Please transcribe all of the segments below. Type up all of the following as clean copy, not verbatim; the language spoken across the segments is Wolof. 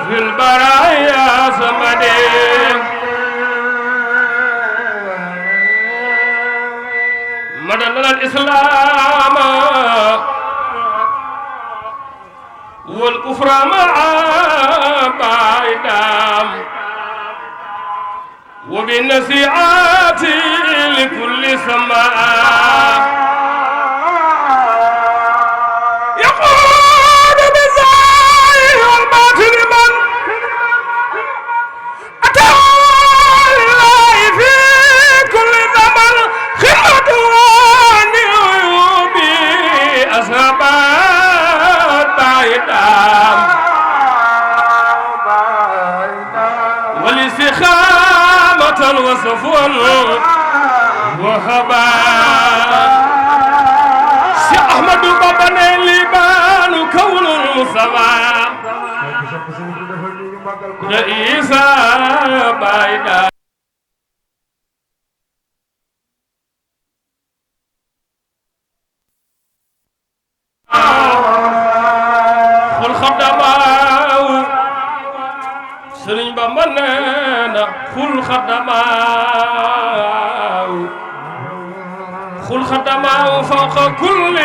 في البرايا صمدين مدن الإسلام والكفر مع بعيدام وبالنسيعات لكل سماء والاستخامة وصفوا وهبا شيخ أحمد بابا نيليبان كون المصطفى رئيسا بايدا خل خدماو سرين بابا نينا خل خدماو فوق كل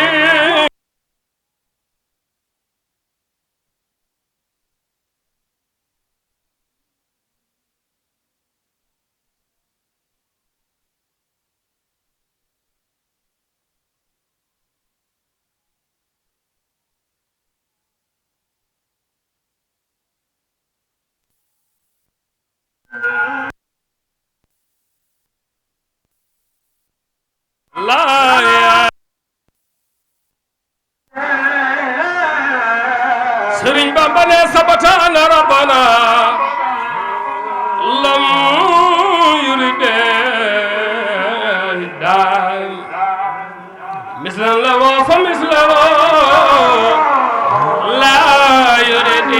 لا يا سرين بابا سبتنا ربنا لم يريد داي مثل لو فمثل لا يريد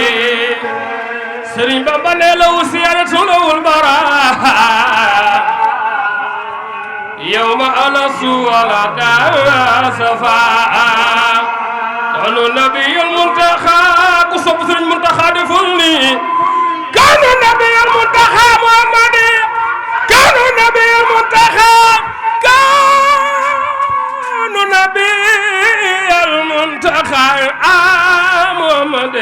سرين بابا لو سيادة له البراء يوم أنس ولا دار صفاء كان النبي المنتخى قصب المنتخى دفلني كان النبي المنتخى محمد كان النبي المنتخى كان النبي المنتخى محمد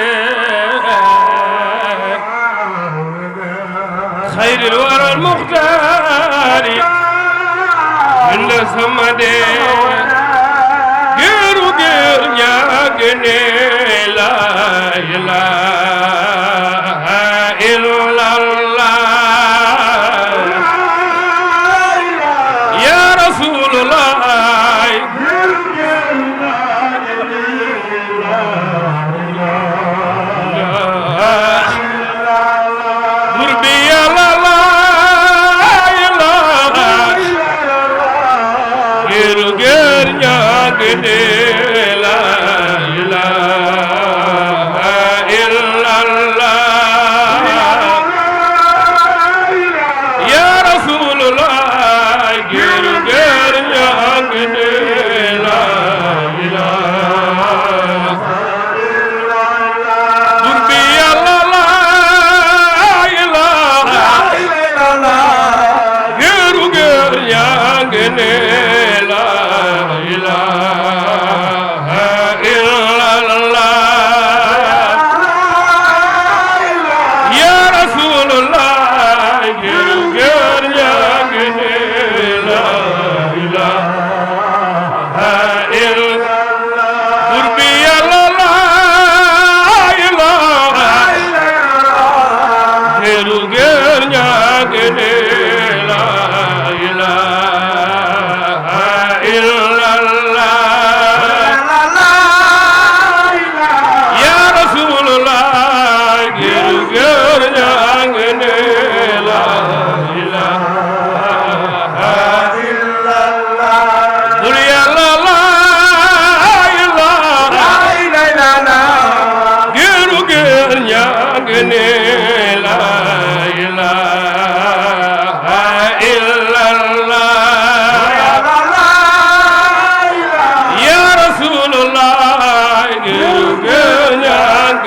خير الورى المختار من سمدي غير نياغني لا إله إلا الله يا رسول الله la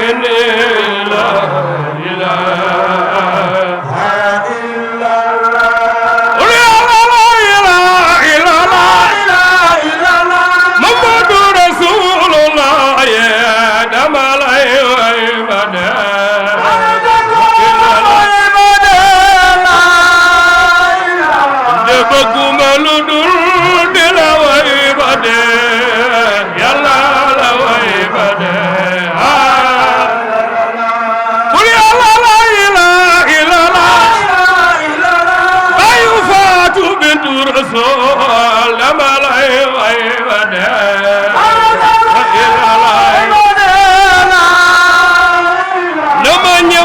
لا إله إلا الله محمد رسول الله يا دمال عبادة دبكم لدل دل وعبادة يلا لا وعبادة قل يا الله لا إله إلا الله لا يفات بنت رسول دمال عبادة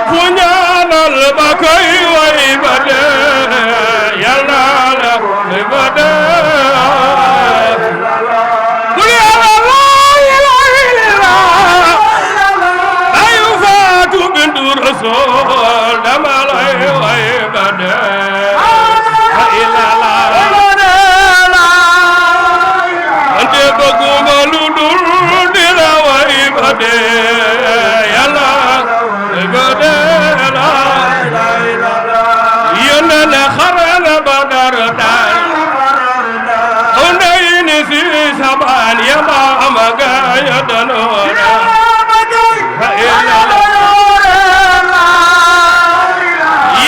punya nal bakai wa ibadah ya la ibadah kul ya la ilaha illallah la yufatu bintu rasul damal wa ibadah illallah ante baguma ludul dila wa ibadah ya la ibadah يا ماما يا دنورا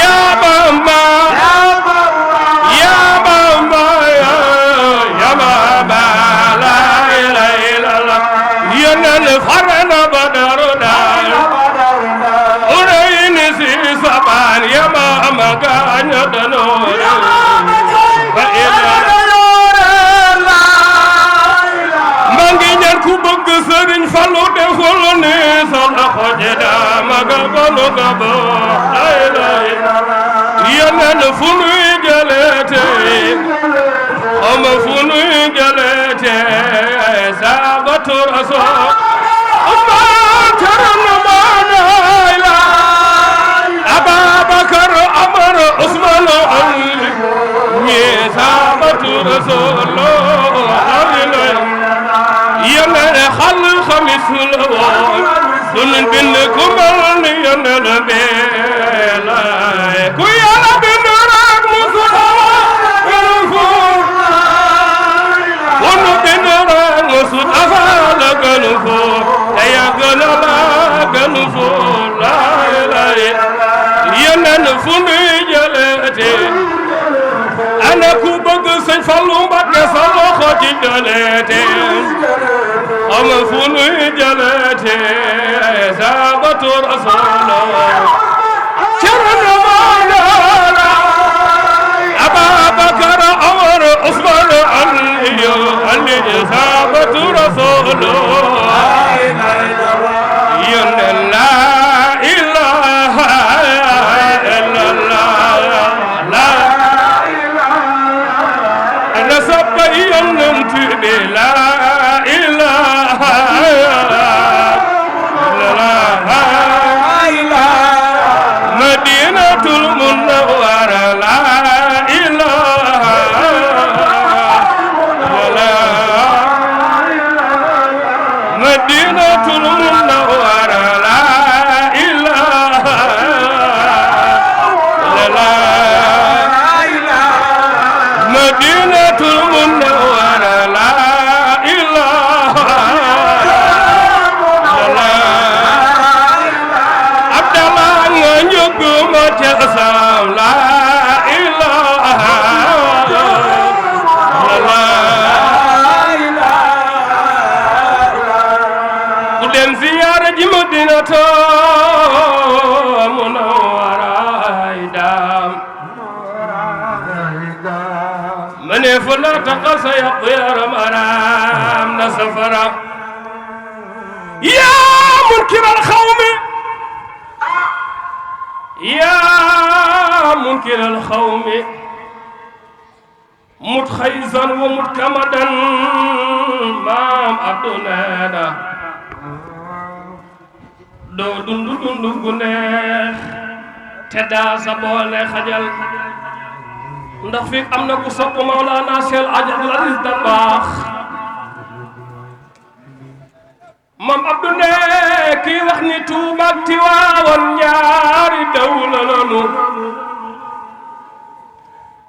يا ماما يا ماما يا ماما لا اله الا الله يا الفرن بدرنا ورين سي سبان يا ماما يا دنورا ku bëgg Sëriñ Fallu deful ni sa loxo ji daa magal ko lu gabo lay lay yeneen fu nuy jëleete xama fu nuy jëleete saabatu rasul Usmaan caram maana la Ababakar Amar Usmaan Ali ñi saabatu rasul يلا خل خمس الوان دون بنكم يلا بلا كويا بن راك مصطفى كنفور ون بن راك مصطفى كنفور يا غلا كنفور لا لا يلا نفني جلتي أنا كوبك سيفالو بك سالو خدي جلتي أما فنو جلتي سابت رسول شرن مالا أبا بكر عمر عثمان علي سابت رسول ين لا إله إلا الله لا أنا سبق ينمت بلا مدينة المنورة لا إله لا مدينة المنورة لا إله لا مدينة المنورة لا إله لا عبد الله نجوم تسام لا إله لا ودن زيارة مدينة منورة دام من فلا تقص يطير مرام نسفرا يا منكر الخوم يا منكر الخوم متخيزا ومتكمدا مام عبدنا دو دندو غنيخ تدا سبول خجل ndax fi am na ku sopp Mawlana Cheikh Abdul Aziz Dabakh Mam Abdou ne kii wax wax ni Tuuba ak Tiwaawan ñaari dawla lanu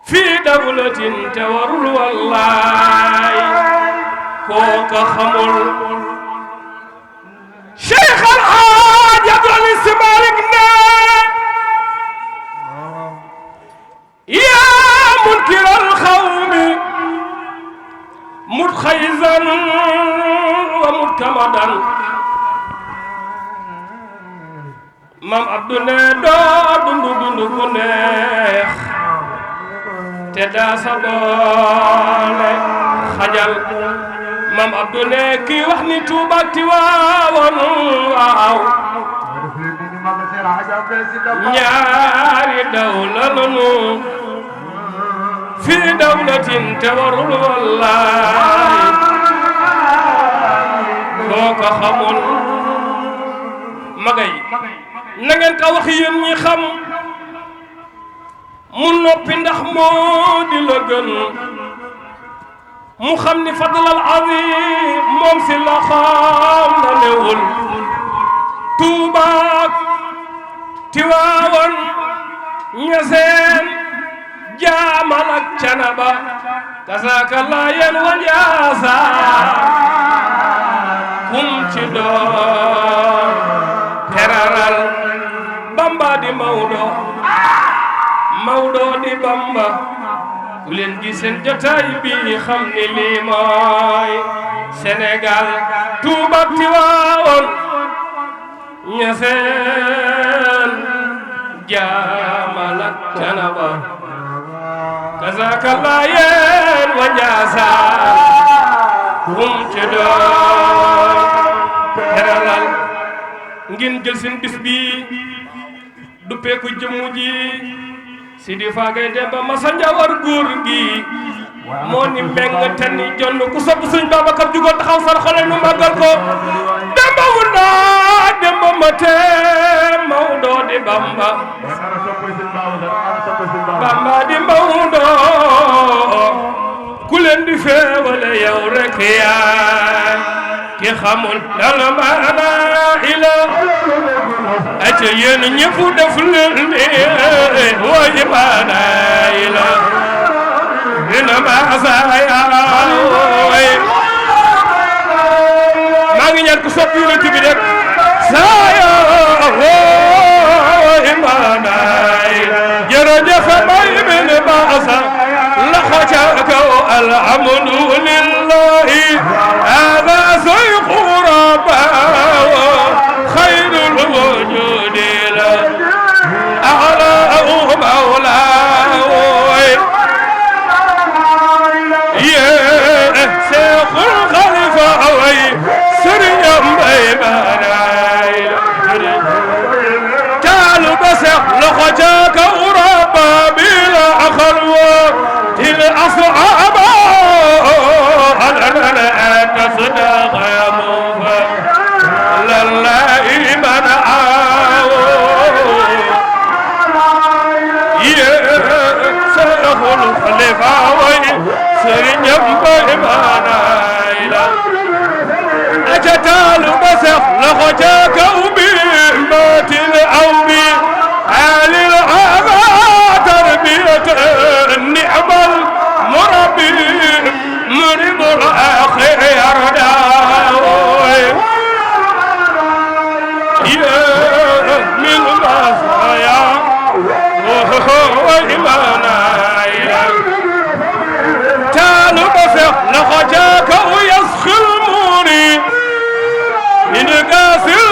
fii dawlatin te warul wallaay kooka xamul Cheikh Al Hadj Abdoul Si Malick ne yaa munkiral xawmi mut xayzan wa mut kamadan Maam Abdou ne doo dundu ku neex te daa sa boole xajal Maam Abdou ne kii wax ni Tuuba ak Tiwaawan waaw ñaari dawla lanu fii dawlatin te warul wallaay koo ko xamul magay na ngeen ko wax yéen ñi xam mu noppi ndax moo di la gën mu xam ni fadlal azim moom si la xam na newul Tuuba Tiwaawan Ñaseen Jaamal ak Canaba kasaaka Laayeen wa Njaasaan kum ci doon teraral Bamba di Mawdo Mawdo di Bamba ku leen gis seen jotaay bi xam ni lii mooy Sénégal Tuuba Tiwaawan Ñaseen Jaamal ak Canaba kasaaka Laayeen wa Njaasaan kum ci doon teralal ngeen jël seen bis bi duppeeku jëmmu ji Sidi Faagay Demba Masa Njawar góor gi moo ni mbeng te ni jonn ku sopp Sëñ Babacar jugoon taxaw sar xole nu màggal ko Demba wu naa Demba ma te Mawdo di Bamba Bamba di Mawdo ku leen di feewale yow rek yaay ki xamul dala maana ila aca yéen ñëpp def leen ni woyi maana ila dina maasaya woy maa ngi ñaan ku sopp yonent bi rek saya woyi maana ila jërëjëf may min maasa loxo ca kaw alhamdulillahi hada sayxu rabba xayrul wujudi la ala mawla ye seexul xalifa way sëriñam bay maanaay taalu ba seex loxo ca kaw rabba bila xalwa til asaba alana an sadaqa mufa lillahi man aawo ye seexul xalifa way sëriñam bay maanaay la aca taalu ba seex loxo ca kaw bi maatil aw bi alil aba tarbiyat ni'mal murabbi munibul axir yarda ya min masaya wa imanaya taalu ba seex loxo ca kaw yasxil muri min gasil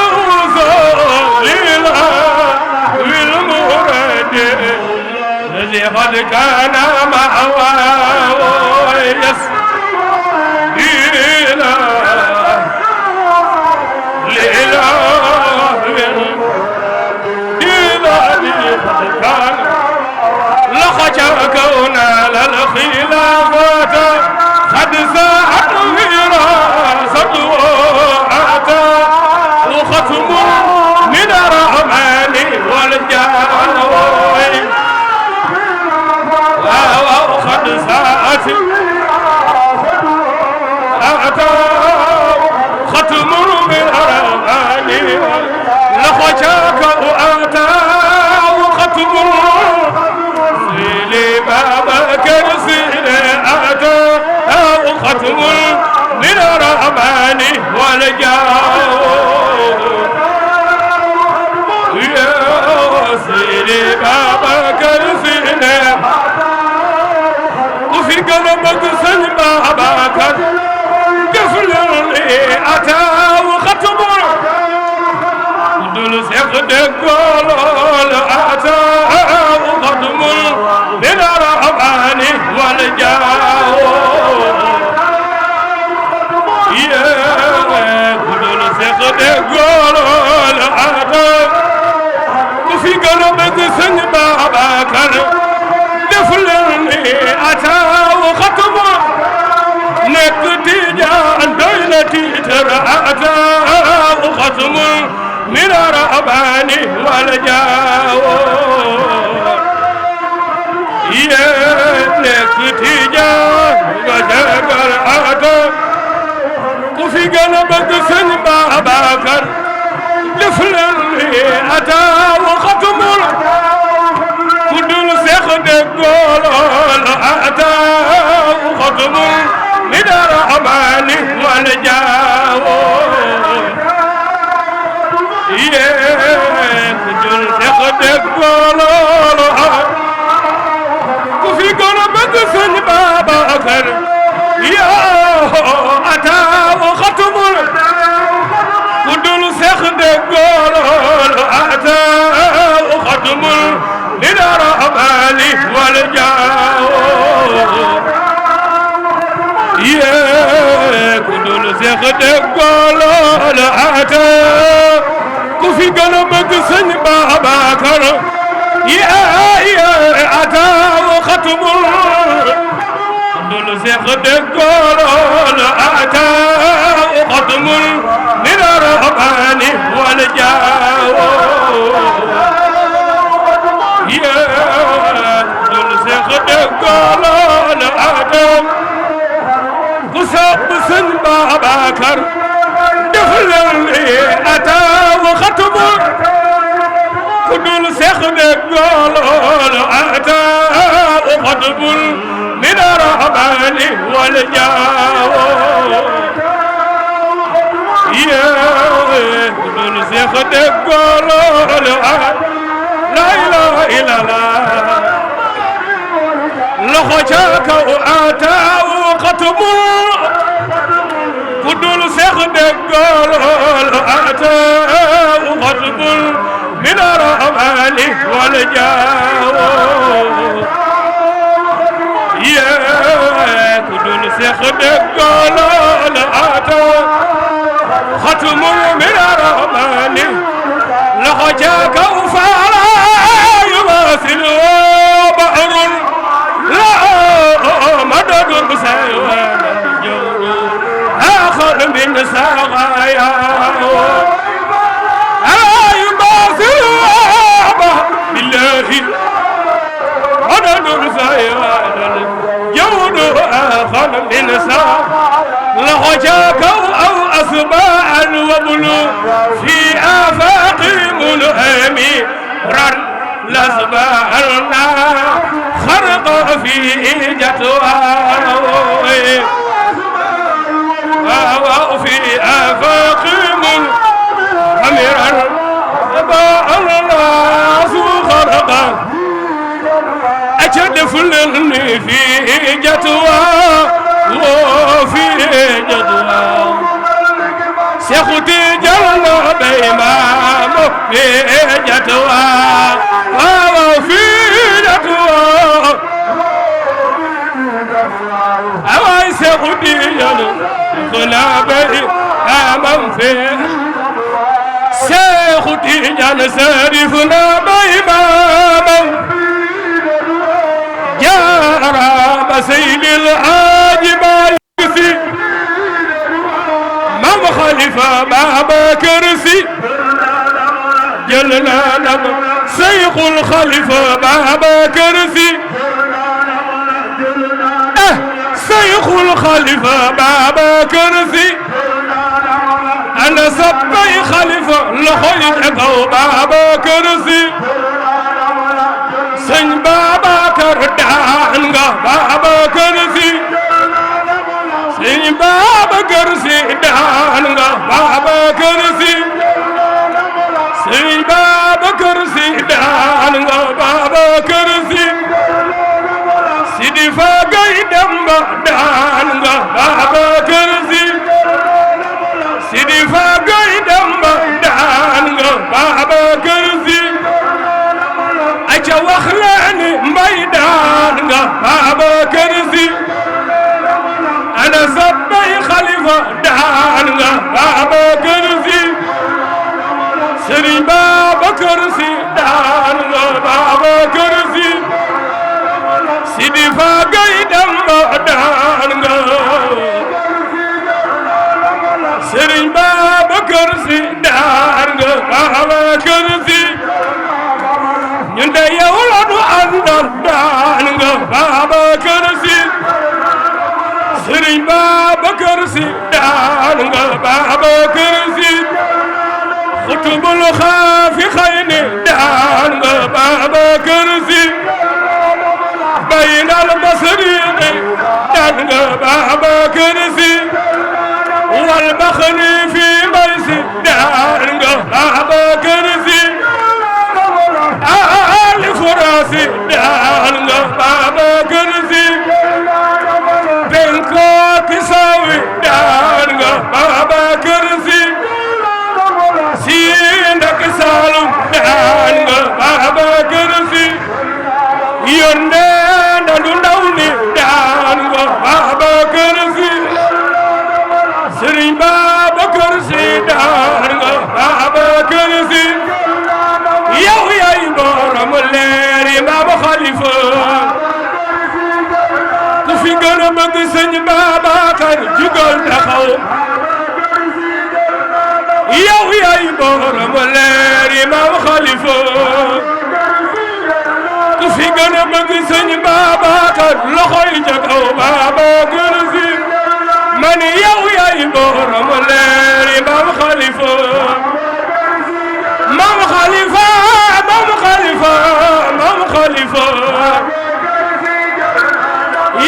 الذي قد كان مأواه يسير كونا للخلافات قد ساعت وراثة وأتى وختم من الرحمن والجان أتاه ختم دل سيخد قول أتاه ختم من الرحمن والجاه يا دل سيخد قول أتاه وفي قلبك سن بابكر دفلني أتاه ختم نكتي جان دولتي ترى أتاه ختم من الرحمن والجاه يا نكتي جان وجبر أتاه وفي قلبك سن بابكر دفلني أتاه ختم كل سخد قول أتاه ختم من الرحمن والجاه يا كل سخد قول وفي قلبك سن بابكر يا أتاه ختم كل سخد قول أتاه ختم من الرحمن والجاه يا كل سخد قول أتاه كفي قلبك سن بابكر يا أتاه ختم كل سخد قول أتاه ختم من الرحمن والجاه يا دل سخد قول الأدم قصب سن بابكر دخل أتى وختم كل سخد قول أتى وختم من الرحمن والجاه يا دل سخد قول الأدم لا إله إلا الله لخجاك وآتاه ختم كدول سخد قول آتاه ختم من الرحمن والجاه يا كدول سخد قول آتاه ختم من الرحمن لخجاك وفارا يواصل بحر لا مدد سيوان الجور آخر من سغايا يواصل بالله مدد سيوان الجور آخر من سغايا لخجاك أو أسماء وبلو في آفاق ملهمي رن لسبارنا خرق في جتوى وفي آفاق ملهمي رن لسبارنا خرق أجد فلني في جتوى وفي جتوى سيخوتي جلنا بإمام في جتوى وفي جتوى أواي سيخوتي جلنا بإمام في سيخوتي جلنا سريفنا بإمام جارا بسيل العاجب يكسي مام خليفة بابا كرسي جلنا نب شيخ الخليفة بابا كرسي شيخ الخليفة بابا كرسي أنا سبي خليفة لخيك أو بابا كرسي سن بابا كردانغا بابا كرسي سن بابا كرسي دانغا بابا كرسي سن بابا كرسي دانغا بابا كرسي سيدي فاقاي دمبا دانغا بابا كرسي Khalifa Gaye Demba daan nga Babacar Sy aca wax leen mbay daan nga Babacar Sy ana sabbay Khalifa daan nga Babacar Sy Serigne Babacar Sy daan nga Babacar Sy Sidi Fa Gaye Demba daan nga Serigne Babacar Sy daan nga Babacar Sy ñun de yow la ñu àndal daan nga Babacar Sy Serigne Babacar Sy daan nga Babacar Sy xutubul xaafi xayni daan nga Babacar Sy baynal masriqi daan nga Babacar Sy wal baxni fi mbay si daan nga Babacar Sy ali furasi daan nga Babacar Sy penko kisawi daan nga Babacar Sy Sinda Kisalum daan nga Babacar Sy yonde ndandu ndaw ni daan nga Babacar Sy Serigne Babacar Sy daan nga Babacar Sy yow yaay borom leer yi Maam Khalifa ku fi gën a bëgg Sëñ Babacar jugal taxaw yow yaay borom leer yi Maam Khalifa ku fi gën a bëgg Sëñ Babacar loxo yi ca kaw Babacar Sy man yow yaay borom leer yi Maam Khalifa Maam Khalifa Maam Khalifa Maam Khalifa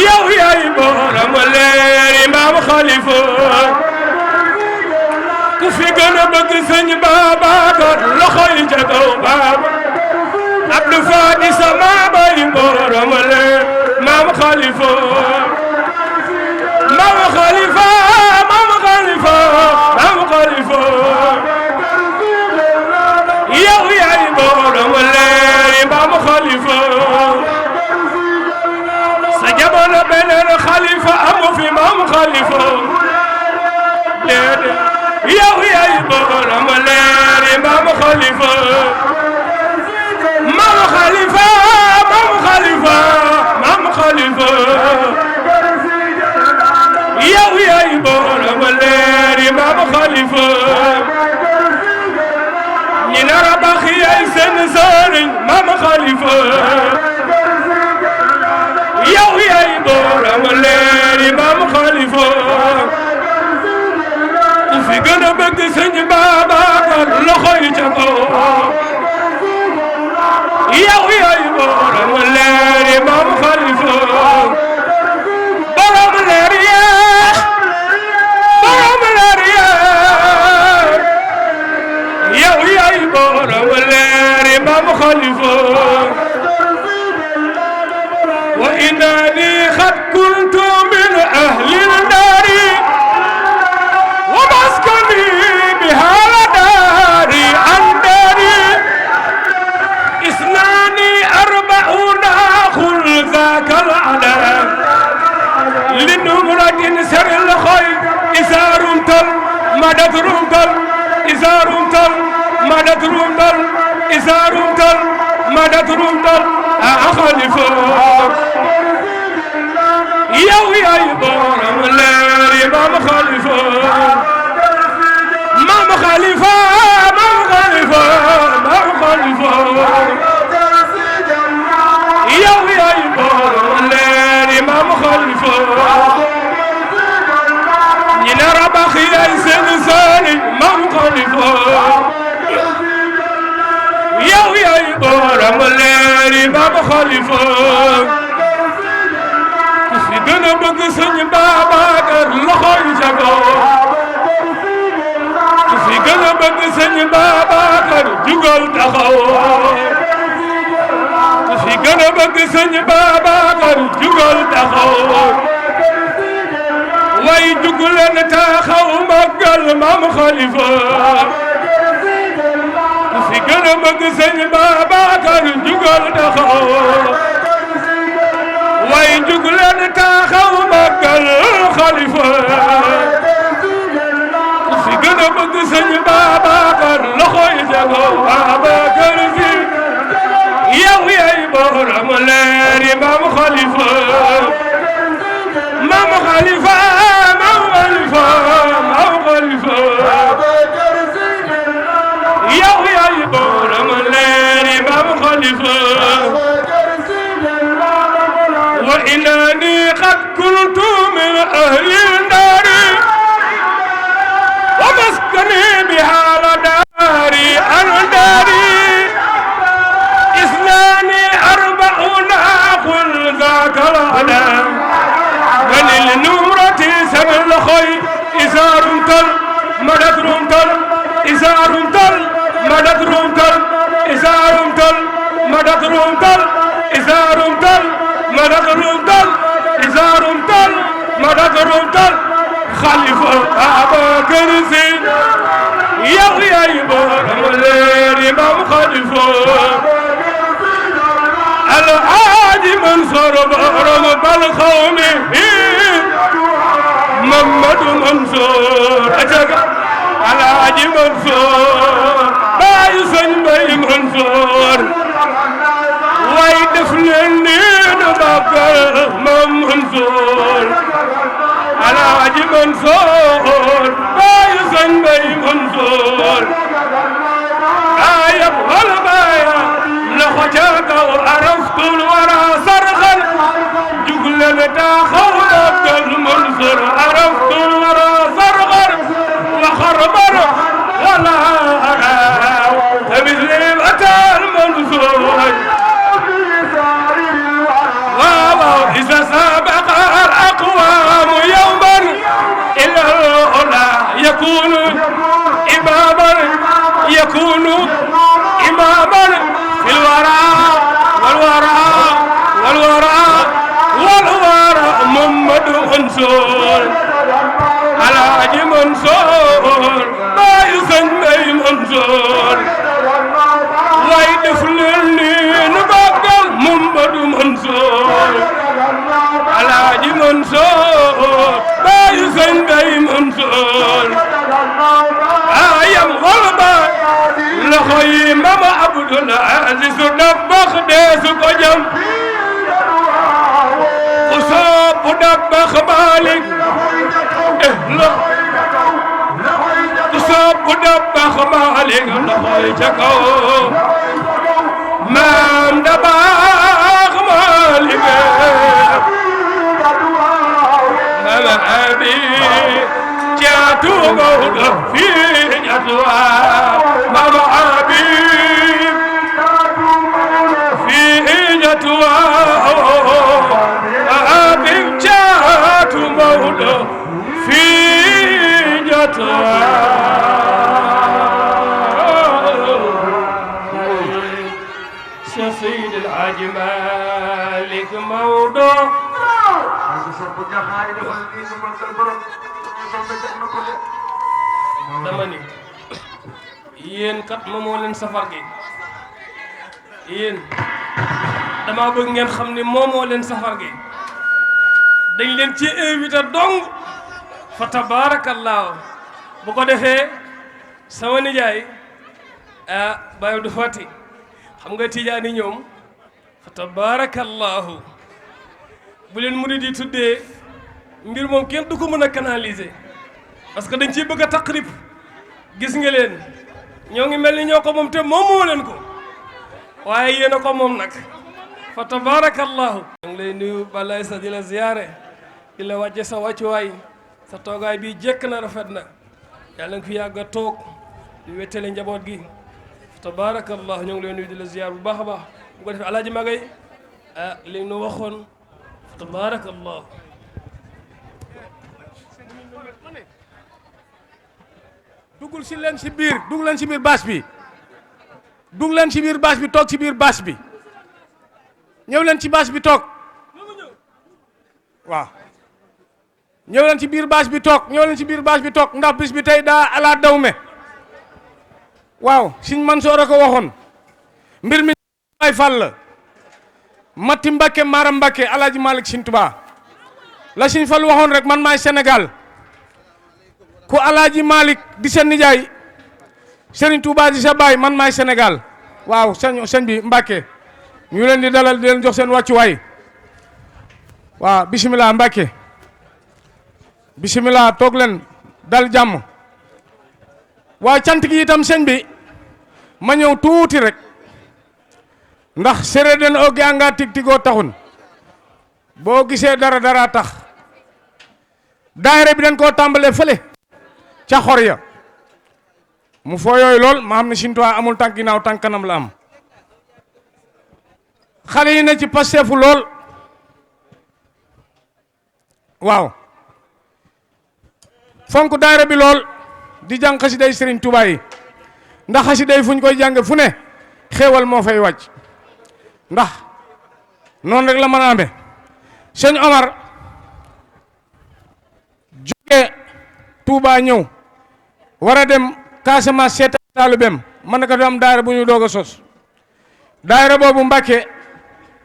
yow yaay borom leer yi Maam Khalifa ku fi gën a bëgg Sëñ Babacar loxo yi ca kaw Baba Abdou Fadi sama bay borom leer Maam Khalifa Maam Khalifa Maam Khalifa Maam Khalifa yow yaay borom leer Maam Khalifa sa jamono beneen Khalifa amu fi Maam Khalifa déedéet yow yaay borom leer Maam Khalifa Maam Khalifa Maam Khalifa Maam Khalifa yow yaay borom leer Maam Khalifa ñi nar a baax yaay seen sëriñ Maam Khalifa yow yaay borom leer Maam Khalifa ku fi gën a bëgg Sëñ Babacar loxo yi ca kaw yow yaay borom leer Maam Khalifa borom leer yeex borom leer yeex yow yaay borom leer Maam Khalifa wa innani qad kuntu min ahli al-dari wa maskani biha dari andari isnani arba'una khul ذاك العلم لنمرة سر الخير إزار تل مدد رمتل إزار تل مدد رمتل إزار تل مدد رمتل أخلفه yow yaay borom leer Maam Khalifa Maam Khalifa Maam Khalifa Maam Khalifa yow yaay borom leer Maam Khalifa ñi nar a baax yaay seen sëriñ Maam Khalifa yow yaay borom leer Maam Khalifa fi gën a bëgg Sëñ Babacar loxo yi ca kaw fi gën a bëgg Sëñ Babacar jugal taxaw fi gën a bëgg Sëñ Babacar jugal taxaw way jug leen taxaw màggal maam Khalifa si gën a bëgg sëñ Babacar jugal taxaw way jug leen taxaw màggal Khalifa si gën a bëgg sëñ Babacar loxoy jago Babacar Si yow yaay borom leeri maam Khalifa maam Khalifa maam Khalifa maam Khalifa yow yaay borom leeri maam Khalifa wa innani qad kuntu min ahli ndaari wa maskani biha la daari an daari isnani arba'una qul zaka al-alam وللنمرة سبل الخير إزار تل مدد رمتل إزار تل مدد رمتل إزار تل مدد رمتل إزار تل مدد رمتل إزار تل مدد رمتل خليفة أباكر سي يا يبار الإمام خليفة الحاج منصور بارم بالقوم محمد منصور أجاك الحاج منصور باي سن باي منصور واي دفلني نبقى منصور الحاج منصور باي سن باي منصور آيب والبايا لخجاك وعرفت الورى صرخا جغل تاخوك المنصر عرفت الورى صرخا وخربر ولا أرى مثل أتى المنصور إذا سابق الأقوام يوما إلى الأولى يكون إماما يكون إماما في الورى والورى والورى والورى محمد منصور الحاج منصور ما يسمي منصور ويدفلني نبقى محمد منصور الحاج منصور ما يسمي منصور أيام غلبة لخي ماما عبد العزيز دبخ ديس قجم وصاب دبخ مالك وصاب دبخ مالك لخي جكو مام دبخ مالك ماما أبي جاتو موضة في جدوى ماما حبيب في جدوى حبيب جات مولى في جدوى سيد الحاج مالك موضوع dama ni yéen kat moomoo leen safar gi yéen dama bëgg ngeen xam ni moomoo leen safar gi dañ leen ci invité dong fa tabaarakallaahu bu ko defee sama nijaay Baye du Fati xam nga tijaani ñoom fa tabaarakallaahu bu leen murid yi tuddee mbir moom kenn du ko mën a canaliser parce que dañ ciy bëgg a taqrib gis nga leen ñoo ngi mel ni ñoo ko moom te moomoo leen ko waaye yéen a ko moom nag fa tabarakallahu ñu ngi lay nuyu balay sa di la ziyaare di la wàcce sa wàccuwaay sa toogaay bi jekk na rafet na yàlla nga fi yàgg a toog di wettale njaboot gi fa tabarakallahu ñu ngi lay nuyu di la ziyaar bu baax a baax bu ko defee alaaji magay li nu waxoon fa tabarakallahu duggul si leen si biir dugg leen si biir bâche bi dugg leen si biir bâche bi toog si biir bâche bi ñëw leen ci bâche bi toog waaw ñëw leen ci biir bâche bi toog ñëw leen ci biir bâche bi toog ndax bis bi tey daa ala dawme waaw Sëñ Mansoor a ko waxoon mbir mi Baay Fall la Mati Mbacke Mara Mbacke Alaaji Malick Sëñ Tuubaa la Sëñ Fall waxoon rek man maay Sénégal ku Alaaji Malick di seen nijaay Serigne Touba di sa baay man maay Sénégal waaw sëñ bi Mbacke ñu leen di dalal di leen jox seen wàccuwaay waaw bisimilah Mbacke bisimilah toog leen dal jàmm waaw cant gi itam sëñ bi ma ñëw tuuti rek ndax sere den o gi anga tig tigoo taxun boo gisee dara tax daayira bi dañ koo tàmbalee fële ca xor ya mu foo yooyu lool ma xam ne Sëñ Tuubaa amul tànk ginnaaw tànk kanam la am xale yi ne ci pasteefu lool waaw fonk daayira bi lool di jàng xasiday Sëriñ Tuubaa yi ndax xasiday fu ñu koy jàng fu ne xéewal moo fay wàcc ndax noonu rek la mën a amee sëñ Omar jóge Touba ñëw war a dem Casamance seet taalibeem mën na ko am daayira bu ñu doog a sos daayira boobu Mbàkke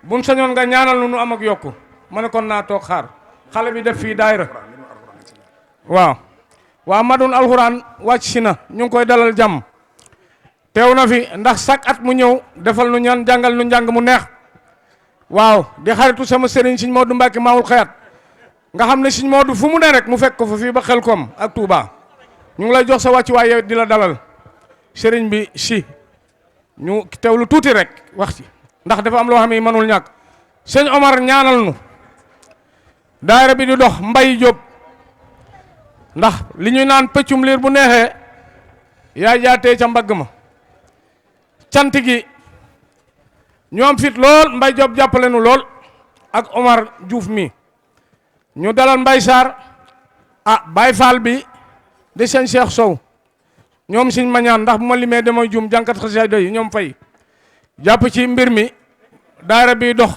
buñ sañoon nga ñaanal nu am ak yokku ma ne kon naa toog xaar xale bi def fii daayira waaw madun alxuraan wàcc si na ñu ngi koy dalal jàmm teew na fi ndax chaque at mu ñëw defal nu ñaan jàngal nu njàng mu neex waaw di xaritu sama sëriñ Sëñ Moodu Mbàkke maawul xayat nga xam ne Sëñ Moodu fu mu ne rek mu fekk ko fa fii ba Xelkom ak Touba ñu ngi lay jox sa wàccuwaay yow di la dalal sëriñ bi si ñu teewlu tuuti rek wax ci ndax dafa am loo xam ne mënul ñàkk sëñ Omar ñaanal nu daayira bi di dox Mbay Jóob ndax li ñuy naan pëccum liir bu neexee yaa jaatee ca mbagg ma cant gi ñu am fit lool Mbay Jóob jàppale nu lool ak Omar Diouf mi ñu dalal Mbay Sarr Baay Faal bi di sëñ Cheikh Sow ñoom Sëñ Mañaan ndax bu ma limee damay juum jànkat xasida yi ñoom fay jàpp ci mbir mi daayira bi dox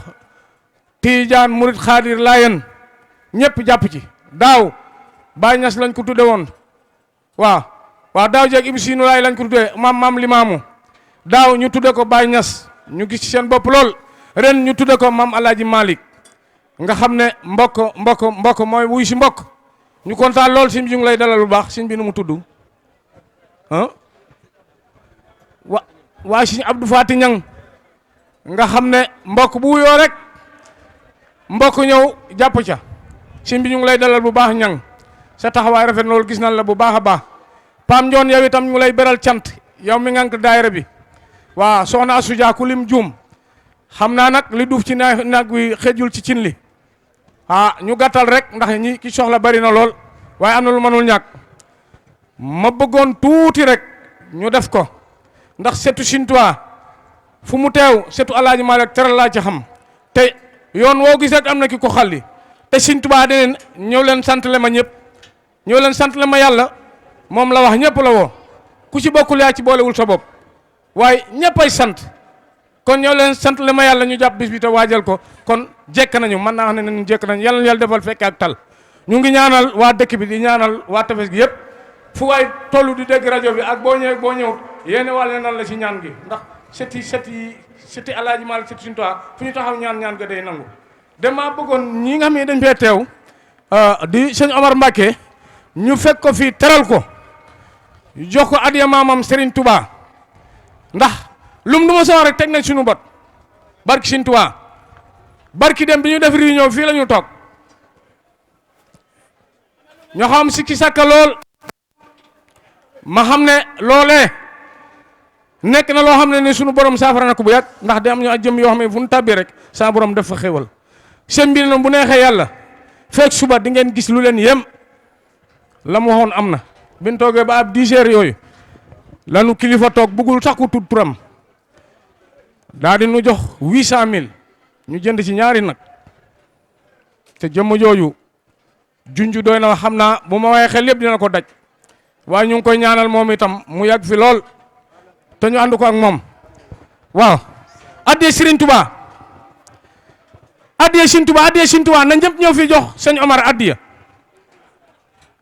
Tiijaan Murit Xaadir Layen ñëpp jàpp ci daaw Baay Ñas lañ ko tudde woon waaw daaw jeeg Ibu Siinu Laay lañ ko tudde maam Limaamu daaw ñu tudde ko Baay Ñas ñu gis ci seen bopp lool ren ñu tudde ko maam Alaaji Malick nga xam ne mbokk mooy wuy si mbokk ñu kontaan lool sëñ bi ñu ngi lay dalal bu baax sëñ bi nu mu tudd waa sëñ Abdou Fati Ñang nga xam ne mbokk bu wuyoo rek mbokk ñëw jàpp ca sëñ bi ñu ngi lay dalal bu baax Ñang sa taxawaay rafet loolu gis nañ la bu baax a baax Pam Njoon yow itam ñu lay beral cant yow mi ngànk daayira bi waaw soxna Asuja ku lim juum xam naa nag li duuf ci nag wi xëjul ci cin li ñu gàttal rek ndax ñi ki soxla bari na lool waaye am na lu mënul ñàkk ma bëggoon tuuti rek ñu def ko ndax setu Sëñ Tuubaa fu mu teew setu Alaaji Maalik teral laa ci xam te yoon woo gis rek am na ki ko xalli te Sëñ Tuubaa deneen ñëw leen sant le ma ñëpp ñëw leen sant le ma yàlla moom la wax ñëpp la woo ku ci bokkul yaa ci boolewul sa bopp waaye ñëpp ay sant kon ñëw leen sant le ma yàlla ñu jàpp bis bi te waajal ko kon jekk nañu mën naa wax ne nañu jekk nañu yàlla na yàlla defal fekke ak tal ñu ngi ñaanal waa dëkk bi di ñaanal waa tefes gi yëpp fu waay tollu di dégg rajo bi ak boo ñëwut yéene wàlle nan la ci ñaan gi ndax seti Alaaji Maalik seti Sëñ Tuubaa fu ñu taxaw ñaan ga day nangu dama bëggoon ñi nga xam ne dañ fee teew di sëñ Omar Mbacke ñu fekk ko fii teral ko jox ko adiya maamam Serigne Touba ndax lum du ma soo rek teg nañ suñu bot barki Sëñ Tuubaa barki dem bi ñu def réunion fii la ñu toog ñoo xam sikki sàkka lool ma xam ne loolee nekk na loo xam ne ni suñu borom saafara na ko bu yàgg ndax da am ñu jëm yoo xam ne fu ñu tàbbi rek sa borom def fa xéwal seen mbir na bu neexee yàlla fekk suba di ngeen gis lu leen yem la mu waxoon am na bin toogee ba ab 10 heures yooyu lanu kilifa toog bëggul sax ku tudd turam daa di nu jox 800000 ñu jënd ci ñaari nag te jëmm jooju junju doy na xam naa bu ma waxee xel yëpp dina ko daj waaye ñu ngi koy ñaanal moom itam mu yàgg fi lool te ñu ànd ko ak moom waaw addee Serigne Touba addee Serigne Touba na ñëpp ñëw fi jox sëñ Omar addiya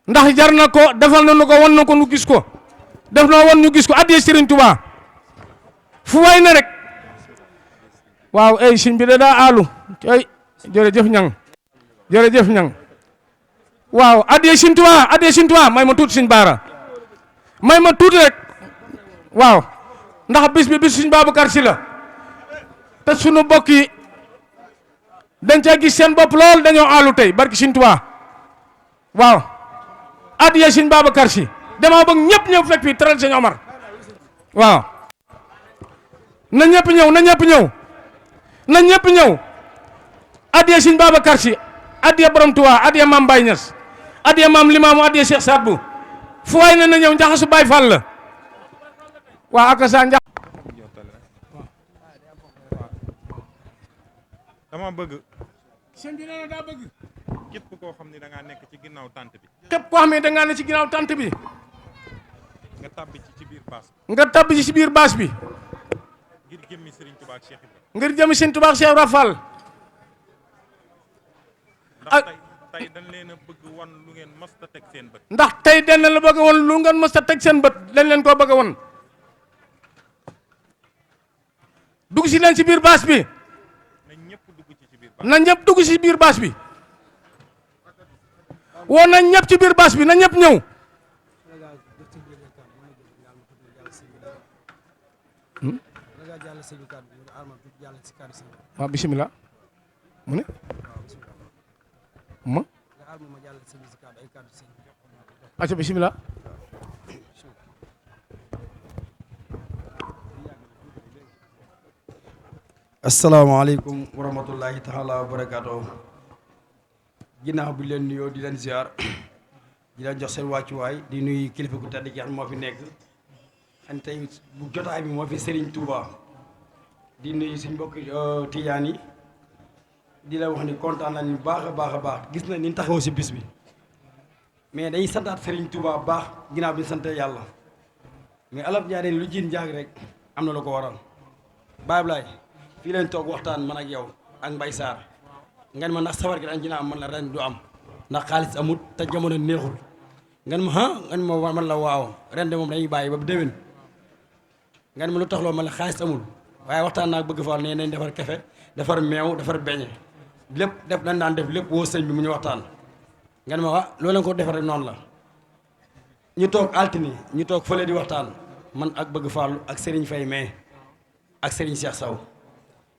ndax jar na ko, defal na nu ko, wan na ko nu gis ko, def na wan ñu gis ko addiya Serigne Touba fu waay na rek. waaw ay sëñ bi da daa aalu ay jërëjëf ñang jërëjëf ñang waaw addiya Serigne Touba may ma tuuti sëñ Baara may ma tuuti rek. waaw ndax bis bi bis sëñ Babacar Si la te sunu bokk yi dañ caa gis seen bopp lool, dañoo aalu tey barki sëñ Touba. waaw addiya sëñ Babacar Si dama bëgg ñëpp ñëw fekk fii teral sëñ Omar. waaw na ñëpp ñëw na ñëpp ñëw na ñëpp ñëw addiya sëñ Babacar Si, addiya borom Touba, addiya maam Baye Niass, addiya maam Limaamu, addiya Cheikh Sadbou fu waay na ñëw njaxasu Baye Fall la. waa ak sa njax dama bëgg sëñ bi nee na daa bëgg képp koo xam ne da ngaa nekk ci ginnaaw tànt bi képp koo xam ne da ngaa ne ci ginnaaw tant bi nga tàbbi ci biir baas nga tabb ci biir baas bi bi ngir jëmmi Serigne Touba ak Cheikh Ibrahima. ngir jëm sëñ Touba ak Cheikh Ibra Fall. ndax tey dañ leen a bëgg wan lu ngeen mës a teg seen bët. ndax tey dañ leen la bëgg a won lu ngeen mës a teg seen bët dañ leen koo bëgg a won. dugg si leen ci biir baas bi na ñëpp dugg ci biir baas na ñëpp dugg si biir baas bi woon na ñëpp ci biir baas bi na ñëpp ñëw. waaw bisimilah mu ne ma acca bisimilah. asalaamaaleykum wa rahmatullahi taala wa barakaatu. ginnaaw bi leen nuyoo di leen ziar di leen jox seen wàccuwaay di nuyu kilifa gu tedd gi xam moo fi nekk xam tey bu jotaay bi moo fi Serigne Touba di nuyu suñ mbokk tijaan yi di la wax ni kontaan nañ bu baax a baax a baax gis nañ ni ñu taxaw si bis bi mais dañuy santaat Serigne Touba bu baax ginnaaw bi ñu sante yàlla mais alab ñaareel lu jiin njaag rek am na lu ko waral Baye Ablaye fii leen toog waxtaan man ak yow ak Mbaye Sarr ngeen ma ndax safar gi dañ dina am man la ren du am ndax xaalis amut te jamono neexul ngeen ma ngeen ma man la waaw ren de moom dañuy bàyyi ba déwén ngeen ma lu tax loo man la xaalis amul waaye waxtaan naa bëgg faal ne nañ defar kafe defar meew defar beñe lépp def dañ daan def lépp woo sëñ bi mu ñu waxtaan ngeen ma waa loolu leen ko defar rek noonu la ñu toog altini ñu toog fële di waxtaan man ak bëgg faalu ak Serigne Faye mais ak Serigne Cheikh Sow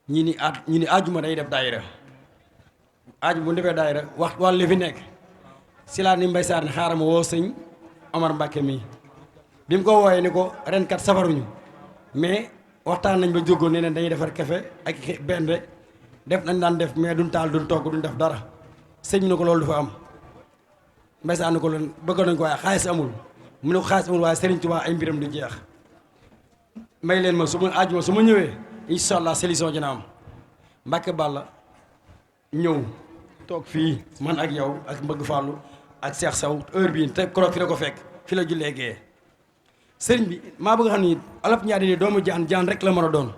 ñi ni àjjuma day def daayira aaju bu defee daayira wax wàllu li fi nekk si laa ni Mbaye Sarr ne xaaral ma woo sëñ Omar Mbacke mii bi mu ko wooyee ni ko ren kat safaruñu mais waxtaan nañ ba jógoon ne dañuy defar kafe ak bende def nañ daan def mais duñ taal duñ togg duñ def dara sëñ bi ne ko loolu du fa am Mbaye Sarr ne ko loolu bëgg nañ ko waaye xaalis amul mu ne ko xaalis amul waaye Serigne Touba ay mbiram du jeex may leen ma su ma àjjuma su ma ñëwee incha allah solution dina am Mbacke Balla ñëw toog fii man ak yow ak Mbëgg Fallou ak Cheikh Sow heure bii te koroog fi la ko fekk fi la jullee gee sëriñ bi maa bëgg xam ni alap ñaari ni doomu jaan rek la mën a doon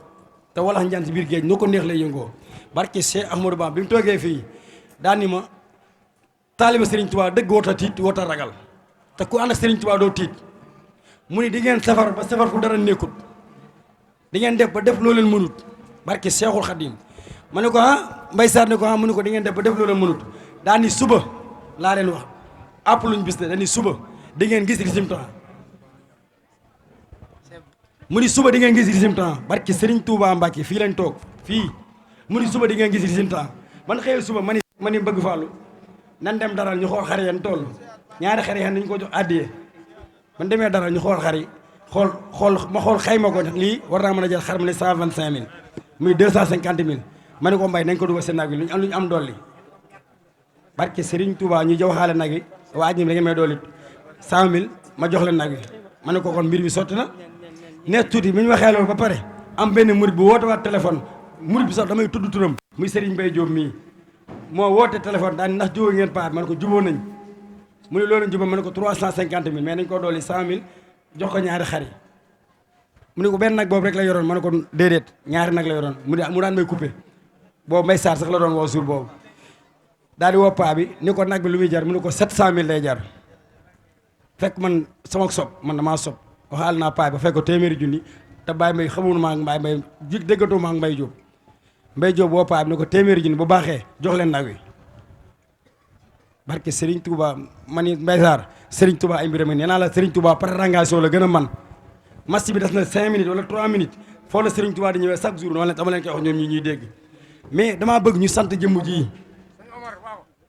te walax njaan si biir géej noo ko neex lay yëngoo barke Cheikh Ahmadou Bamba bi mu toogee fii daan ni ma taaliba Serigne Touba dëgg woota tiit woota ragal te ku ànd ak Serigne Touba doo tiit mu ni di ngeen safar ba safar fu dara nekkut di ngeen def ba def loo leen mënut barke Cheikhul Khadim ma ne ko Mbaye Sarr ne ko mu ne ko di ngeen def ba def loo leen mënut daan ni suba laa leen wax àpp luñ bis ne dañuy suba di ngeen gis résultat mu ni suba di ngeen gis résultat barke Serigne Touba Mbacke fii lañ toog fii mu ni suba di ngeen gis résultat man xëyee suba ma ni Bëgg Fallou nan dem daral ñu xool xar yan toll ñaari xar yan dañu ko jox àddiye man demee daral ñu xool xar yi xool xayma ko lii war naa mën a jël xar ma ne 125 000 muy 250 000 ma ne ko Mbaye nañ ko dugal seen nag bi lu ñu am dolli barke Serigne Touba ñu jox xaale nag yi waa ñi da ngeen may dolli 100 000 ma jox leen nag bi ma ne ko kon mbir bi sotti na nees tuuti bi ñu waxee loolu ba pare am benn murid bu woote waat téléphone murid bi sax damay tudd turam muy Serigne Mbaye Diop mii moo woote téléphone daal ndax jubóo ngeen paat ma ne ko jubóo nañ mu ne loolu jubóo ma ne ko 350 000 mais nañ ko dolli 100 000 jox ko ñaari xar yi mu ne ko benn nag boobu rek la yoroon ma ne ko déedéet ñaari nag la yoroon mu daan may coupé boobu Mbaye Sarr sax la doon woo jour boobu daal di woo paa bi ni ko nag bi lu muy jar mu ne ko 700 000 lay jar fekk man sama sob man damaa sob waxaal naa paay ba fekk ko téeméeri junni te Baye Mbaye xamul maa ngi Mbaye déggatoo maa ngi Mbaye Diop boo paay bi ne ko téeméeri junni bu baaxee jox leen nag wi barke Serigne Touba man it Mbaye Sarr Serigne Touba ay mbiram nee naa la Serigne Touba prolongation la gën a man match bi des na 5 minutes wala 3 minutes foo la Serigne Touba di ñëwee chaque jour noonu dama leen koy wax ñoom ñi ñuy dégg mais damaa bëgg ñu sant jëmm ji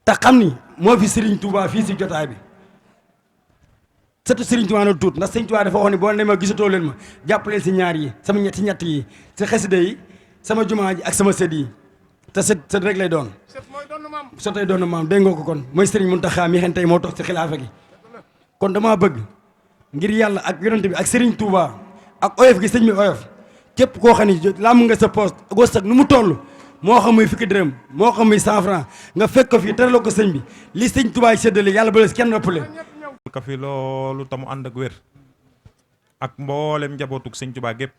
te xam ni moo fi Serigne Touba fii si jotaay bi surtout Serigne Touba na tuut ndax Serigne Touba dafa wax ni boo demee gisatoo leen ma jàppaleen si ñaar yi sama ñett yi si xasida yi sama jumaa ji ak sama sët yi te sët rek lay doon sotay doon maam dégg nga ko kon mooy Serigne Mountakha mi xen tey moo toog si xilaafa gi kon damaa bëgg ngir yàlla ak yonent bi ak Serigne Touba ak oyof gi sëñ bi oyof képp koo xam ne làmm nga sa poste ak wërsëg nu mu toll moo xam muy fukki dërëm moo xam muy 100 francs nga fekk ko fii teraloo ko sëñ bi li sëñ Touba séddale yàlla ba lees kenn ëppale ka fi loolu tamu ànd ak wér ak mboolem njabootug sëñ Touba gépp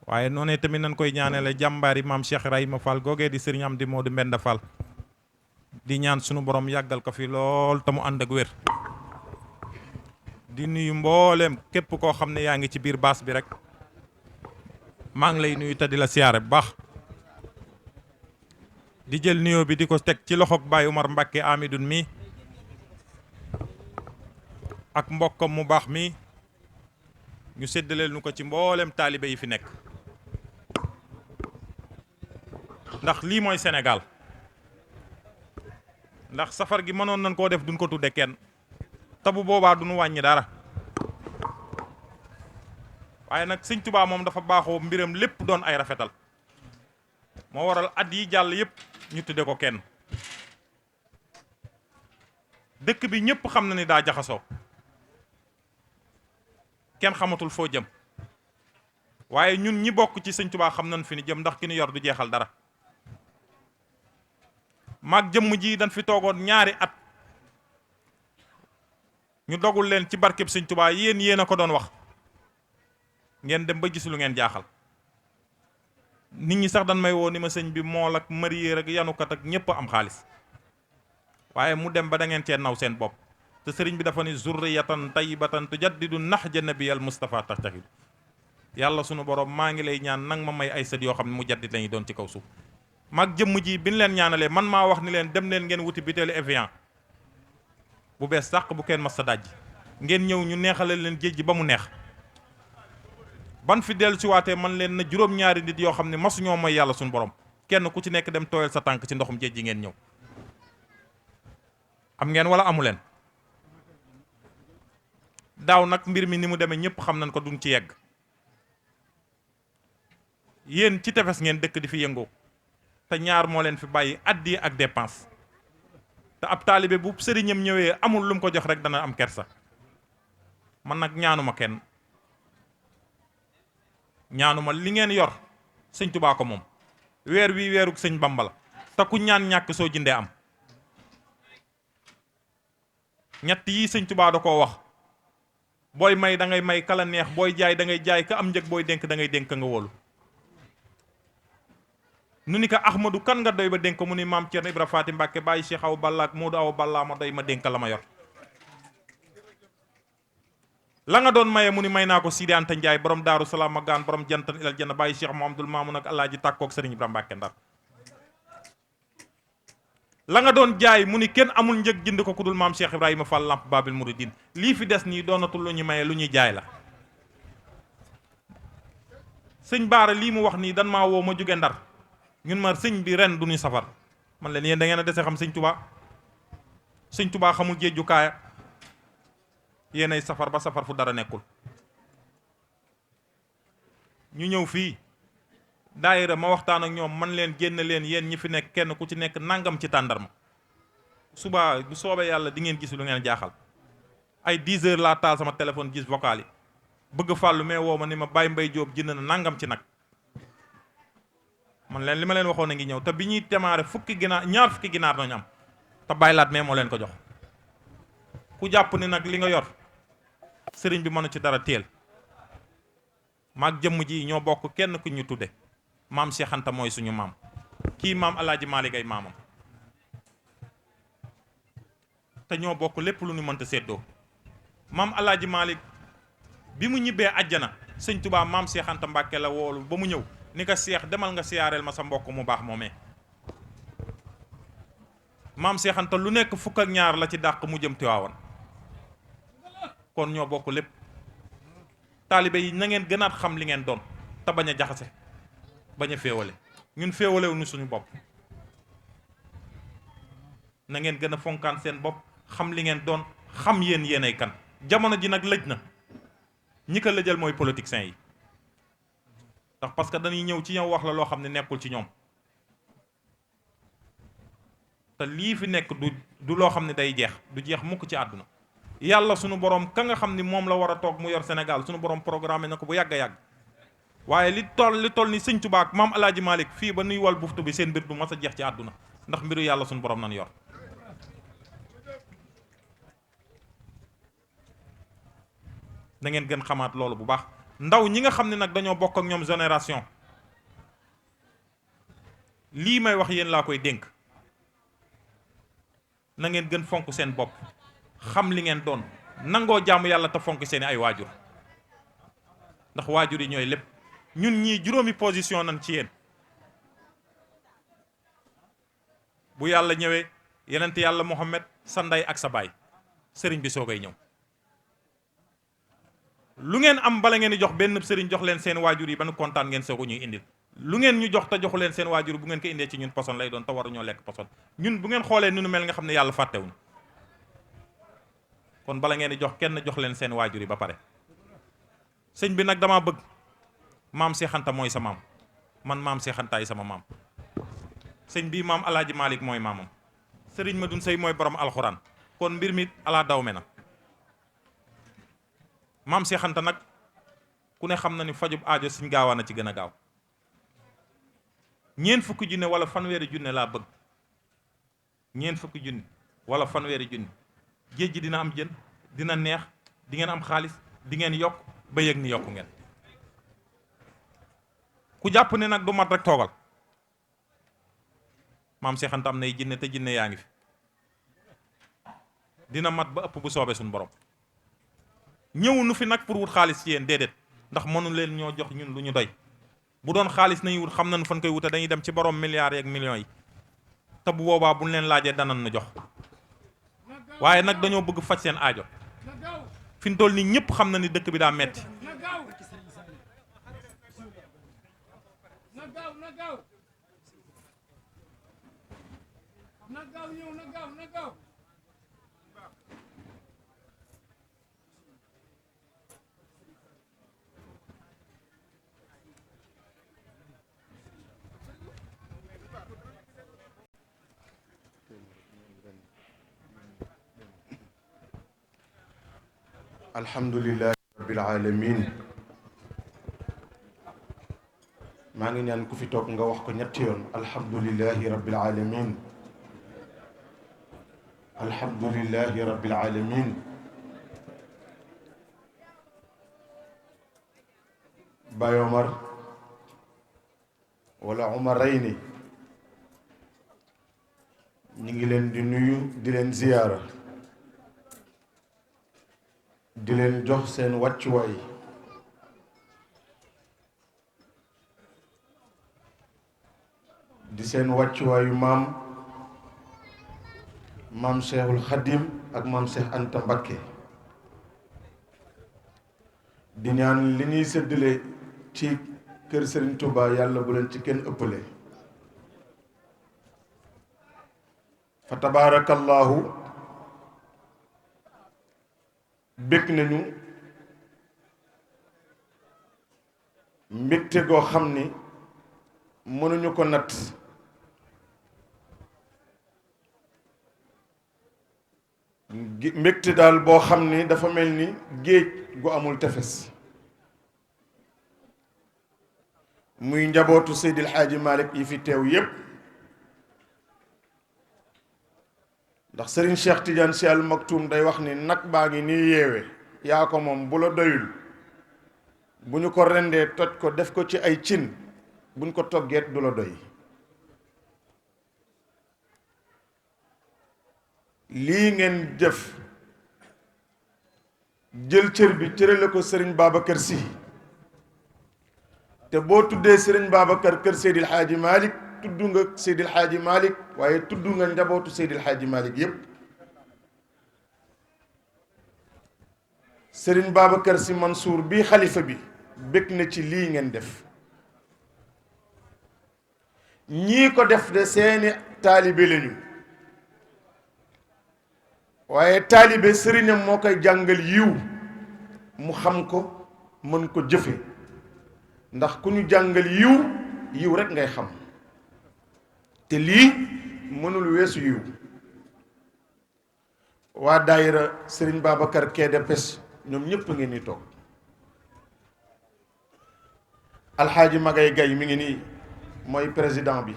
waaye noonu tamit nañ koy ñaanale jàmbaari maam Cheikh Ibrahima Fall googee di sëriñ Amdi Modou Mbenda Fall di ñaan sunu borom yàggal ko fi lool tamu ànd ak wér di nuyu mboolem képp koo xam ne yaa ngi ci biir baas bi rek maa ngi lay nuyu te di la siyaare bu baax di jël nuyoo bi di ko teg ci loxoog Baye Umar Mbacke Amidoun mi ak mbokkam mu baax mi ñu séddaleel nu ko ci mboolem taalibe yi fi nekk ndax lii mooy Sénégal ndax safar gi mënoon nañ koo def duñ ko tudde kenn te bu boobaa duñu wàññi dara waaye nag sëñ Touba moom dafa baaxoo mbiram lépp doon ay rafetal moo waral at yi jàll yépp ñu tudde ko kenn dëkk bi ñëpp xam na ni daa jaxasoo kenn xamatul foo jëm waaye ñun ñi bokk ci sëñ Touba xam nañ fi ni jëm ndax ki ñu yor du jeexal dara maag jëmm ji dañ fi toogoon ñaari at ñu dogul leen ci barkeb sëñ Touba yéen a ko doon wax ngeen dem ba gis lu ngeen jaaxal nit ñi sax dan may woo ni ma sëñ bi mool ak marié rek yanukat ak ñëpp am xaalis waaye mu dem ba da ngeen cee naw seen bopp te sëriñ bi dafa ni zurriyatan tayyibatan tujaddidu nahja nabiyal Mustafa tahtahid yàlla sunu borom maa ngi lay ñaan nang ma may ay sët yoo xam ne mu jaddit lañuy doon ci kaw suuf mag jëmm ji bi ñu leen ñaanalee man maa wax ni leen dem leen ngeen wuti bitéelu Evian bu bees sàq bu kenn mas sa dajji ngeen ñëw ñu neexale leen géej gi ba mu neex ban fi dellu si waatee man leen na juróom-ñaari nit yoo xam ne masuñoo mooy yàlla suñu borom kenn ku ci nekk dem tooyal sa tànk ci ndoxum géej gi ngeen ñëw am ngeen wala amu leen daaw nag mbir mi ni mu demee ñëpp xam nañ ko duñ ci yegg yéen ci tefes ngeen dëkk di fi yëngoo te ñaar moo leen fi bàyyi addi ak dépense te ab taalibe bu sëriñam ñëwee amul lu mu ko jox rek dana am kersa man nag ñaanuma kenn ñaanuma li ngeen yor sëñ Touba ko moom weer wi weeruk sëñ Bamba la te ku ñaan ñàkk soo jëndee am ñett yi sëñ Touba da koo wax booy may da ngay may kala neex booy jaay da ngay jaay ka am njëg booy dénk da ngay dénk nga wóolu nu ni ko Ahmadou kan nga doy ba dénk mu ni maam Thierno Ibra Faati Mbàkke bàyyi Cheikh Awa Balla ak Modou Awa Balla ma doy ma dénk la ma yor la nga doon maye mu ni may naa ko Sidi Anta Ndiaye borom Daaru Salaam ma gaan borom jantan ilal janna bàyyi Cheikh Mouhamadoul Mamoun ak Alaaji tàkkook Sëriñ Ibra Mbàkke Ndar la nga doon jaay mu ni kenn amul njëg jënd ko ku dul maam Cheikh Ibrahima Fall Lamp Babil Mouridine lii fi des nii doonatul lu ñu maye lu ñuy jaay la sëñ Baara lii mu wax nii dan maa woo ma jóge Ndar ñun ma sëñ bi ren du ñu safar man leen yéen da ngeen a dese xam sëñ Touba xamul géeju kaaya yéenay safar ba safar fu dara nekkul ñu ñëw fii daayira ma waxtaan ak ñoom man leen génn leen yéen ñi fi nekk kenn ku ci nekk nangam ci tàndarma suba bu soobee yàlla di ngeen gis lu ngeen jaaxal ay 10 heures laa taal sama téléphone gis vocal yi bëgg fàllu mais woo ma ni ma Baye Mbaye Diop jënd na nangam ci nag man leen li ma leen waxoon a ngi ñëw te bi ñuy démarrer ñaar fukki ginaar nañu am te bàyyi laat mais moo leen ko jox ku jàpp ni nag li nga yor sëriñ bi mënu ci dara teel maag jëmm ji ñoo bokk kenn ku ñu tudde maam Cheikh Anta mooy suñu maam kii maam Alaaji Maalik ay maamam te ñoo bokk lépp lu ñu mënta séddoo maam Alaaji Malick bi mu ñibbee àjjana sëñ Tuubaa maam Seex Anta Mbàkke la woolu ba mu ñëw ni ko Seex demal nga siyaareel ma sa mbokk mu baax moomee maam Seex Anta lu nekk fukk ak ñaar la ci dàq mu jëm Tiwaawan kon ñoo bokk lépp taalibe yi na ngeen gënaat xam li ngeen doon te bañ a jaxase bañ a féewale ñun féewalewu nu suñu bopp na ngeen gën a fonkaan seen bopp xam li ngeen doon xam yéen ay kan jamono ji nag lëj na ñi ko lëjal mooy politiciens yi ndax parce que dañuy ñëw ci ñëw wax la loo xam ne nekkul ci ñoom te lii fi nekk du loo xam ne day jeex du jeex mukk ci àdduna yàlla sunu borom ka nga xam ni moom la war a toog mu yor Sénégal sunu borom programme na ko bu yàgg a yàgg waaye li toll ni sëñ Tuubaa ak maam Alaaji Malick fii ba nuy wal buftu bi seen mbir du mas a jeex ci àdduna ndax mbiru yàlla sunu borom nan yor da ngeen gën xamaat loolu bu baax ndaw ñi nga xam ne nag dañoo bokk ak ñoom génération lii may wax yéen laa koy dénk na ngeen gën fonk seen bopp xam li ngeen doon nangoo jaamu yàlla te fonk seeni ay waajur ndax waajur yi ñooy lépp ñun ñii juróomi position nañ ci yéen bu yàlla ñëwee yenent yàlla Muhammad sa ndey ak sa baay sëriñ bi soogay ñëw lu ngeen am bala ngeen di jox benn sëriñ jox leen seen waajur yi ba nu kontaan ngeen soogu ñuy indil lu ngeen ñu jox te joxu leen seen waajur bu ngeen ko indee ci ñun poson lay doon te waruñoo lekk poson ñun bu ngeen xoolee nu nu mel nga xam ne yàlla fàttewuñu kon bala ngeen di jox kenn jox leen seen waajur yi ba pare sëñ bi nag dama bëgg maam Seex Anta mooy sa maam man maam Seex Antaay sama maam sëñ bii maam Alaaji Malick mooy maamam sëriñ Madoune Seye mooy borom alxuraan kon mbir mi alaa daw me na maam Seex Anta nag ku ne xam na ni fajub aajo suñ gaawaan a ci gën a gaaw ñeent fukki junne wala fanweeri junne laa bëgg ñeent fukki junne wala fanweeri junne géej gi dina am jën dina neex di ngeen am xaalis di ngeen yokk ba yëg ni yokku ngeen ku jàpp ne nag du mat rek toogal maam Seex Anta am nay jinne te jinne yaa ngi fi dina mat ba ëpp bu soobee suñu borom ñëw nu fi nag pour wut xaalis ci yéen déedéet ndax mënu leen ñoo jox ñun lu ñu doy bu doon xaalis nañu wut xam nañu fan koy wute dañuy dem ci borom milliards yeeg millions yi te bu boobaa buñ leen laajee danan nu jox waaye nag dañoo bëgg faj seen aajo fi mu toll nii ñëpp xam na ni dëkk bi daa metti alhamdulillahi rabbil alamin maa ngi ñaan ku fi toog nga wax ko ñetti yoon alhamdulillahi rabbil alamin alhamdulillahi rabbil alamin Baye Omar wala Omarayni ñu ngi leen di nuyu di leen ziyaara di leen jox seen wàccuwaay di seen wàccuwaayu maam Cheikhul Khadim ak maam Cheikh Anta Mbakke di ñaan li ñuy séddale ci kër Serigne Touba yàlla bu leen ci kenn ëppale fa tabaarakallahu bëgg nañu mbégte goo xam ni mënuñu ko natt mbégte daal boo xam ni dafa mel ni géej gu amul tefes muy njabootu Seydil Hadji Malick yi fi teew yépp ndax Serigne Cheikh Tidiane Sy Al Maktoum day wax ni nag baa ngi nii yeewe yaa ko moom bu la doyul bu ñu ko rendee toj ko def ko ci ay cin buñ ko toggeet du la doy lii ngeen jëf jël cër bi cërale ko Serigne Babacar Sy te boo tuddee Serigne Babacar kër Seydil Hadji Malick tudd nga Seydil Hadji Malick waaye tudd nga njabootu Seydil Hadji Malick yépp Serigne Babacar Sy Mansour bii xalifa bi bëgg na ci lii ngeen def ñii ko def de seeni taalibe lañu waaye taalibe sëriñam moo koy jàngal yiw mu xam ko mën ko jëfe ndax ku ñu jàngal yiw rek ngay xam te lii mënul weesu yiw waa daayira Serigne Babacar KDPS ñoom ñépp ngi ni toog alxaaji Magay Gay mi ngi nii mooy président bi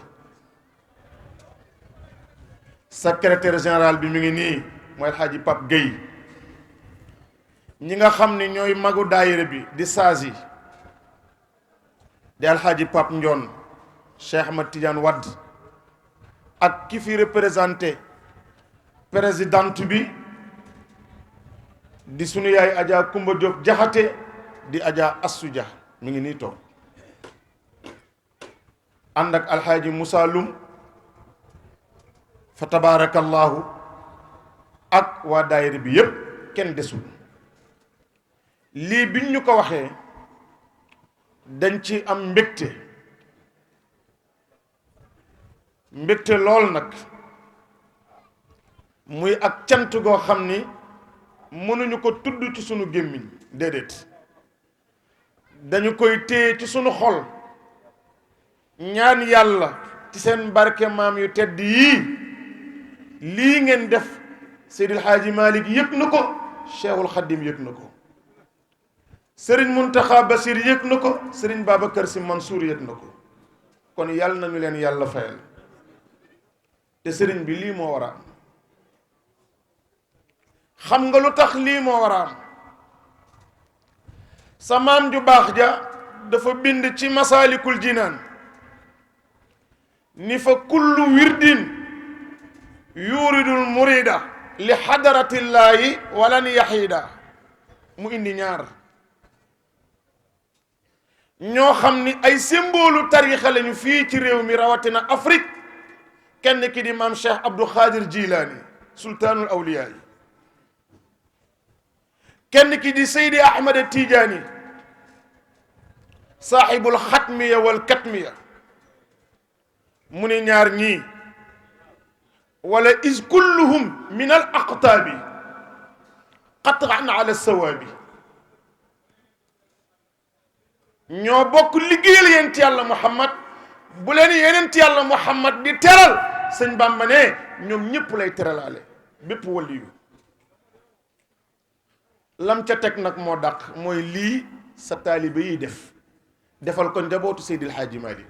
secrétaire général bi mi ngi nii mooy alxaaji Pape Gueye ñi nga xam ni ñooy magu daayira bi di saasi di alxaaji Pape Ndion Cheikh Ahmad Tidiane Wade ak ki fi représenté présidente bi di sunu yaay Adja Kumba Diop Jaxate di Adja Assu Dia mi ngi nii toog ànd ak alxaaji Moussa Loum fa tabarakallahu ak waa daayira bi yépp kenn desul lii biñ ñu ko waxee dañ ci am mbégte lool nag muy ak cant goo xam ni mënuñu ko tudd ci sunu gémmiñ déedéet dañu koy téye ci sunu xol ñaan yàlla ci seen barke maam yu tedd yii lii ngeen def Seydil Hadji Malick yëg na ko Cheikhul Khadim yëg na ko Serigne Mountakha Bassir yëg na ko Serigne Babacar Sy Mansour yëg na ko kon yàlla nañu leen yàlla fayal te Serigne bi lii moo war a am xam nga lu tax lii moo war a am sa maam ju baax ja dafa bind ci Masaalikul Jinaan ni fa kullu wirdin yuridul murida li xadaratillaahi walan yaxiida mu indi ñaar ñoo xam ni ay symbole tarixa lañu fii ci réew mi rawatina Afrique kenn ki di maam Cheikh Abdou Khadir Jilaani sultaanul awliyaa yi kenn ki di Seydi Ahmad Tijaani saaxibul xatmiya wal katmiya mu ni ñaar ñii wala is kulluhum min al aqtaabi qatan ala sawaabi ñoo bokk liggéeyal yonent yàlla Muhammad bu leen yonent yàlla Muhammad di teral sëñ Bàmba ne ñoom ñëpp lay teralaale bépp waliyu lam ca teg nag moo dàq mooy lii sa taalibe yi defal ko njabootu Seydil Hadji Malick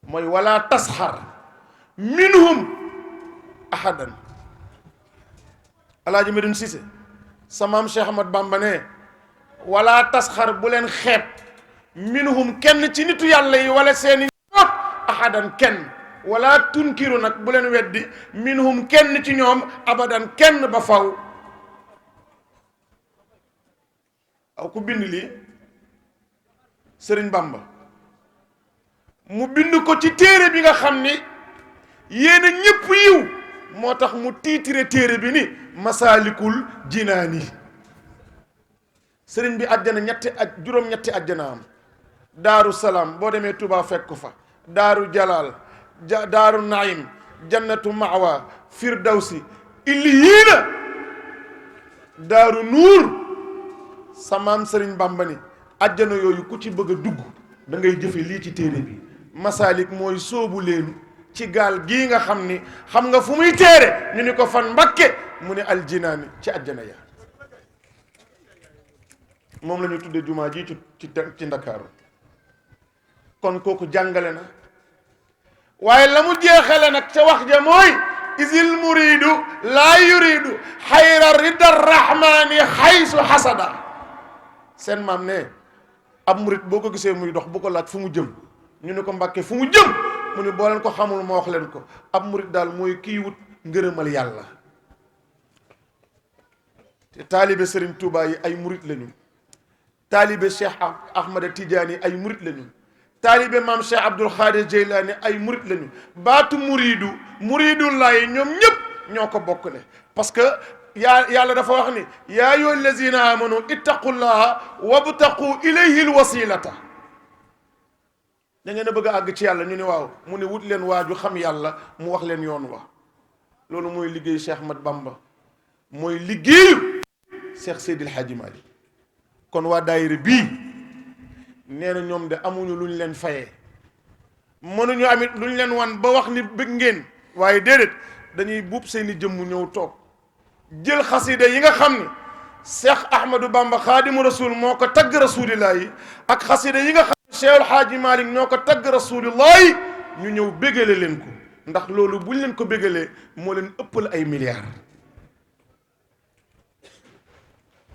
mooy wala tasxar minhum ahadan alaaji Medoune Cissé sa maam Cheikh Ahmad Bamba ne wala tasxar bu leen xeeb minhum kenn ci nitu yàlla yi wala seeni ñoot ahadan kenn wala tunkiru nag bu leen weddi minhum kenn ci ñoom abadan kenn ba faw aw ku bind lii Sëriñ Bamba mu bind ko ci téere bi nga xam ni yéena ñëpp yiw moo tax mu tiitire téere bi ni Masaalikul Jinaani sëriñ bi àjjana juróom-ñetti àjjana am daaru salaam boo demee Touba fekk ko fa daaru jalal daaru naim jannatu mawa firdawsi illiyiina daaru nuur sa maam Sëriñ Bamba ni àjjana yooyu ku ci bëgg a dugg da ngay jëfe lii ci téere bi Masalik mooy sóobu leen ci gaal gii nga xam ni xam nga fu muy téere ñu ni ko fan Mbakke mu ne aljinaani ci àjjana ya moom la ñu tuddee jumaa ji ci Ndakaaru kon kooku jàngale na waaye la mu jeexale nag ca wax ja mooy isil muridu laa yuridu xayra rida rahmani xaysu xasada seen maam ne ab murid boo ko gisee muy dox bu ko laaj fu mu jëm ñu ne ko Mbàkke fu mu jëm mu ne boo leen ko xamul ma wax leen ko ab murid daal mooy kii wut ngërëmal yàlla te taalibe Serigne Touba yi ay murit lañu taalibe Cheikh Ahmada Tidiane yi ay murit lañu taalibe maam Cheikh Abdoul Khadir Jeylaani ay murit lañu baatu muridullahi ñoom ñëpp ñoo ko bokkale parce que yàlla dafa wax ni yaa ayyuha allazina amanu ittaqullaha wabtaqu ilayhi alwasilata da ngeen a bëgg a àgg ci yàlla ñu ne waaw mu ne wut leen waaju xam yàlla mu wax leen yoon wa loolu mooy liggéeyu Cheikh Ahmad Bamba mooy liggéeyu Cheikh Seydil Hadji Malick kon waa daayira bii nee na ñoom de amuñu lu ñu leen fayee mënuñu amit lu ñu leen wan ba wax ni bëgg ngeen waaye déedéet dañuy buub seeni jëmm ñëw toog jël xasida yi nga xam ni Cheikh Ahmadou Bamba Xaadimu Rasul moo ko tagg rasulillah yi ak xasida yi nga xam ne Cheikh El Hadji Malick ñoo ko tagg rasulillah yi ñu ñëw bégale leen ko ndax loolu buñ leen ko bégalee moo leen ëppal ay milliards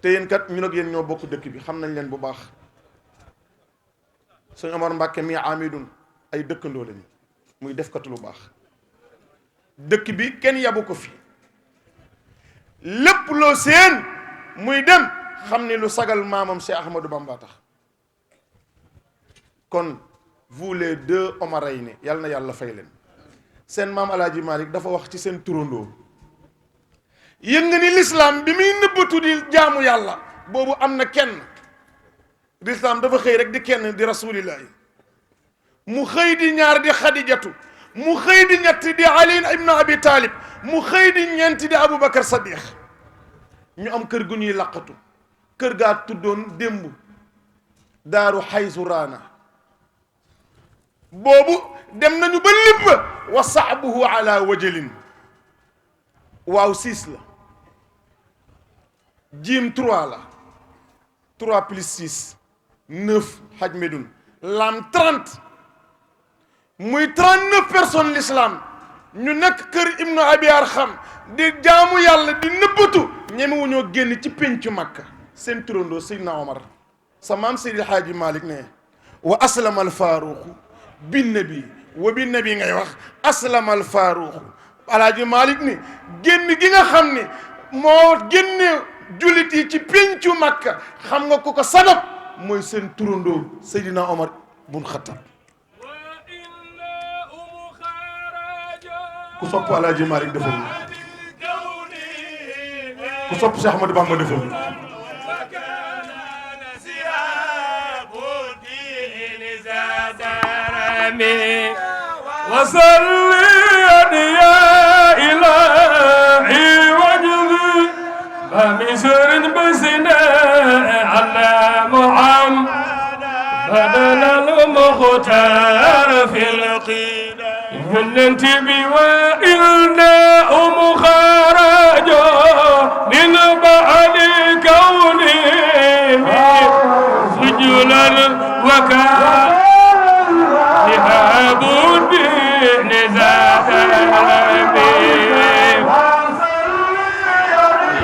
te yéen kat ñun ak yéen ñoo bokk dëkk bi xam nañ leen bu baax sëñ Omar Mbàkke mi amidun ay dëkkandoo lañu muy defkatu lu baax dëkk bi kenn yabu ko fi lépp loo seen muy dem xam ni lu sagal maamam Cheikh Ahmadou Bamba tax kon vous les deux Omarayni yàlla na yàlla fay leen seen maam Alaaji Malick dafa wax ci seen turandoo yëg nga ni l'islam bi muy nëbbatu di jaamu yàlla boobu am na kenn l'islam dafa xëy rek di kenn di rasulillahi mu xëy di ñaar di xadijatu mu xëy di ñett di Ali ibn Abi Talib mu xëy di ñeent di Aboubacar Sadiq ñu am kër gu ñuy laqatu kër gaa tuddoon démb daaru xaysu raana boobu dem nañu ba libb wa sahbuhu ala wajalin waaw 6 la jiim 3 la 3 plus 6 9 haj medun lam 30 muy 39 personnes l'islam ñu nekk kër Ibnu Abi Arxam di jaamu yàlla di nëbbatu ñemewuñoo génn ci péncu Makka seen turandoo Seydina Omar sa maam Seydil Haaji Malick ne wa aslama al faaruqu bin nabi wa bin nabi ngay wax aslama al faaruqu Alaaji Malick ni génn gi nga xam ni moo génne jullit yi ci péncu Makka xam nga ko ko sabab mooy seen turandoo Seydina Omar bun Xattab ku sopp Alaaji Malick defal ni ku sopp Cheikh Ahmadou Bamba defal ni وصلي يا إلهي وجدي بمسر بسنا على محمد بدل المختار في القيد ينتبي وإلنا مخرج من بعد كوني سجلا وكان لهابون بنزاف العالمين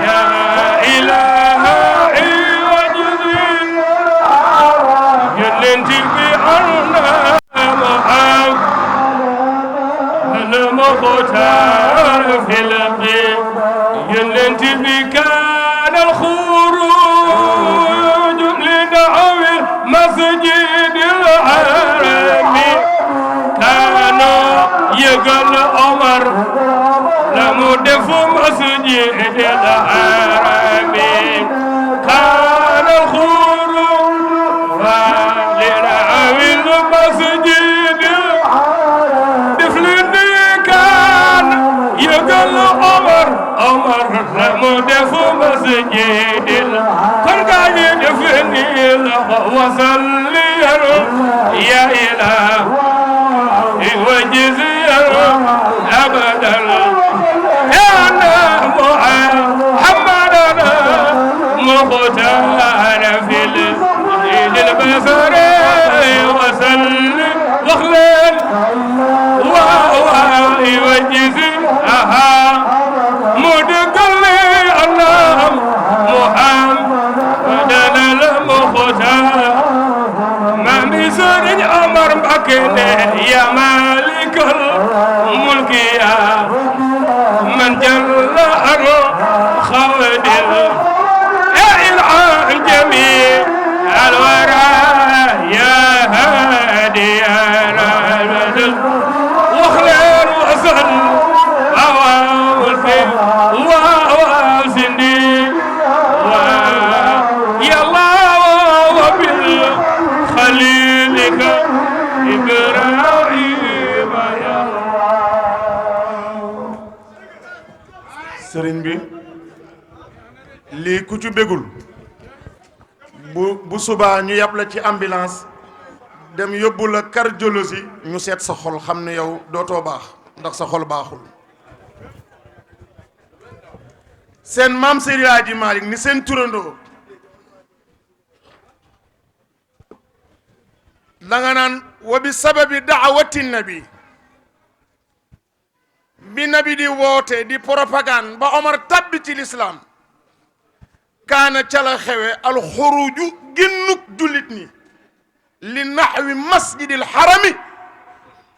يا إلهي وجدي يلنتي بعنا محمد المختار في القيم يلنتي بكان الخروج لدعو المسجد الحرام يقال عمر لم دف مسجد الحرام كان الخروج لدعو المسجد دفلني كان يقال عمر لم دف مسجد كن قاعد يدفني وصلي يا إله وجزيا أبدا يا محمدنا مختار في البصر وسلم وخلل وجزي مدقل اللهم محمدنا المختار ما بسر عمر بكنا يا مالك الملك يا من جل عن خوادل عليك إبراهيم يا sëriñ bi lii ku ci bégul bu subaa ñu yab la ci ambulance dem yóbbu la cardiologie ñu seet sa xol xam ne yow dootoo baax ndax sa xol baaxul seen maam Seydi Hadji Malick ni seen turandoo danga naan wa bi sababi daawati nabi bi nabi di woote di propagande ba Omar tabbi ci lislaam kaana ca la xewe alxuruju génnuk jullit ni li naxwi masjidil xarami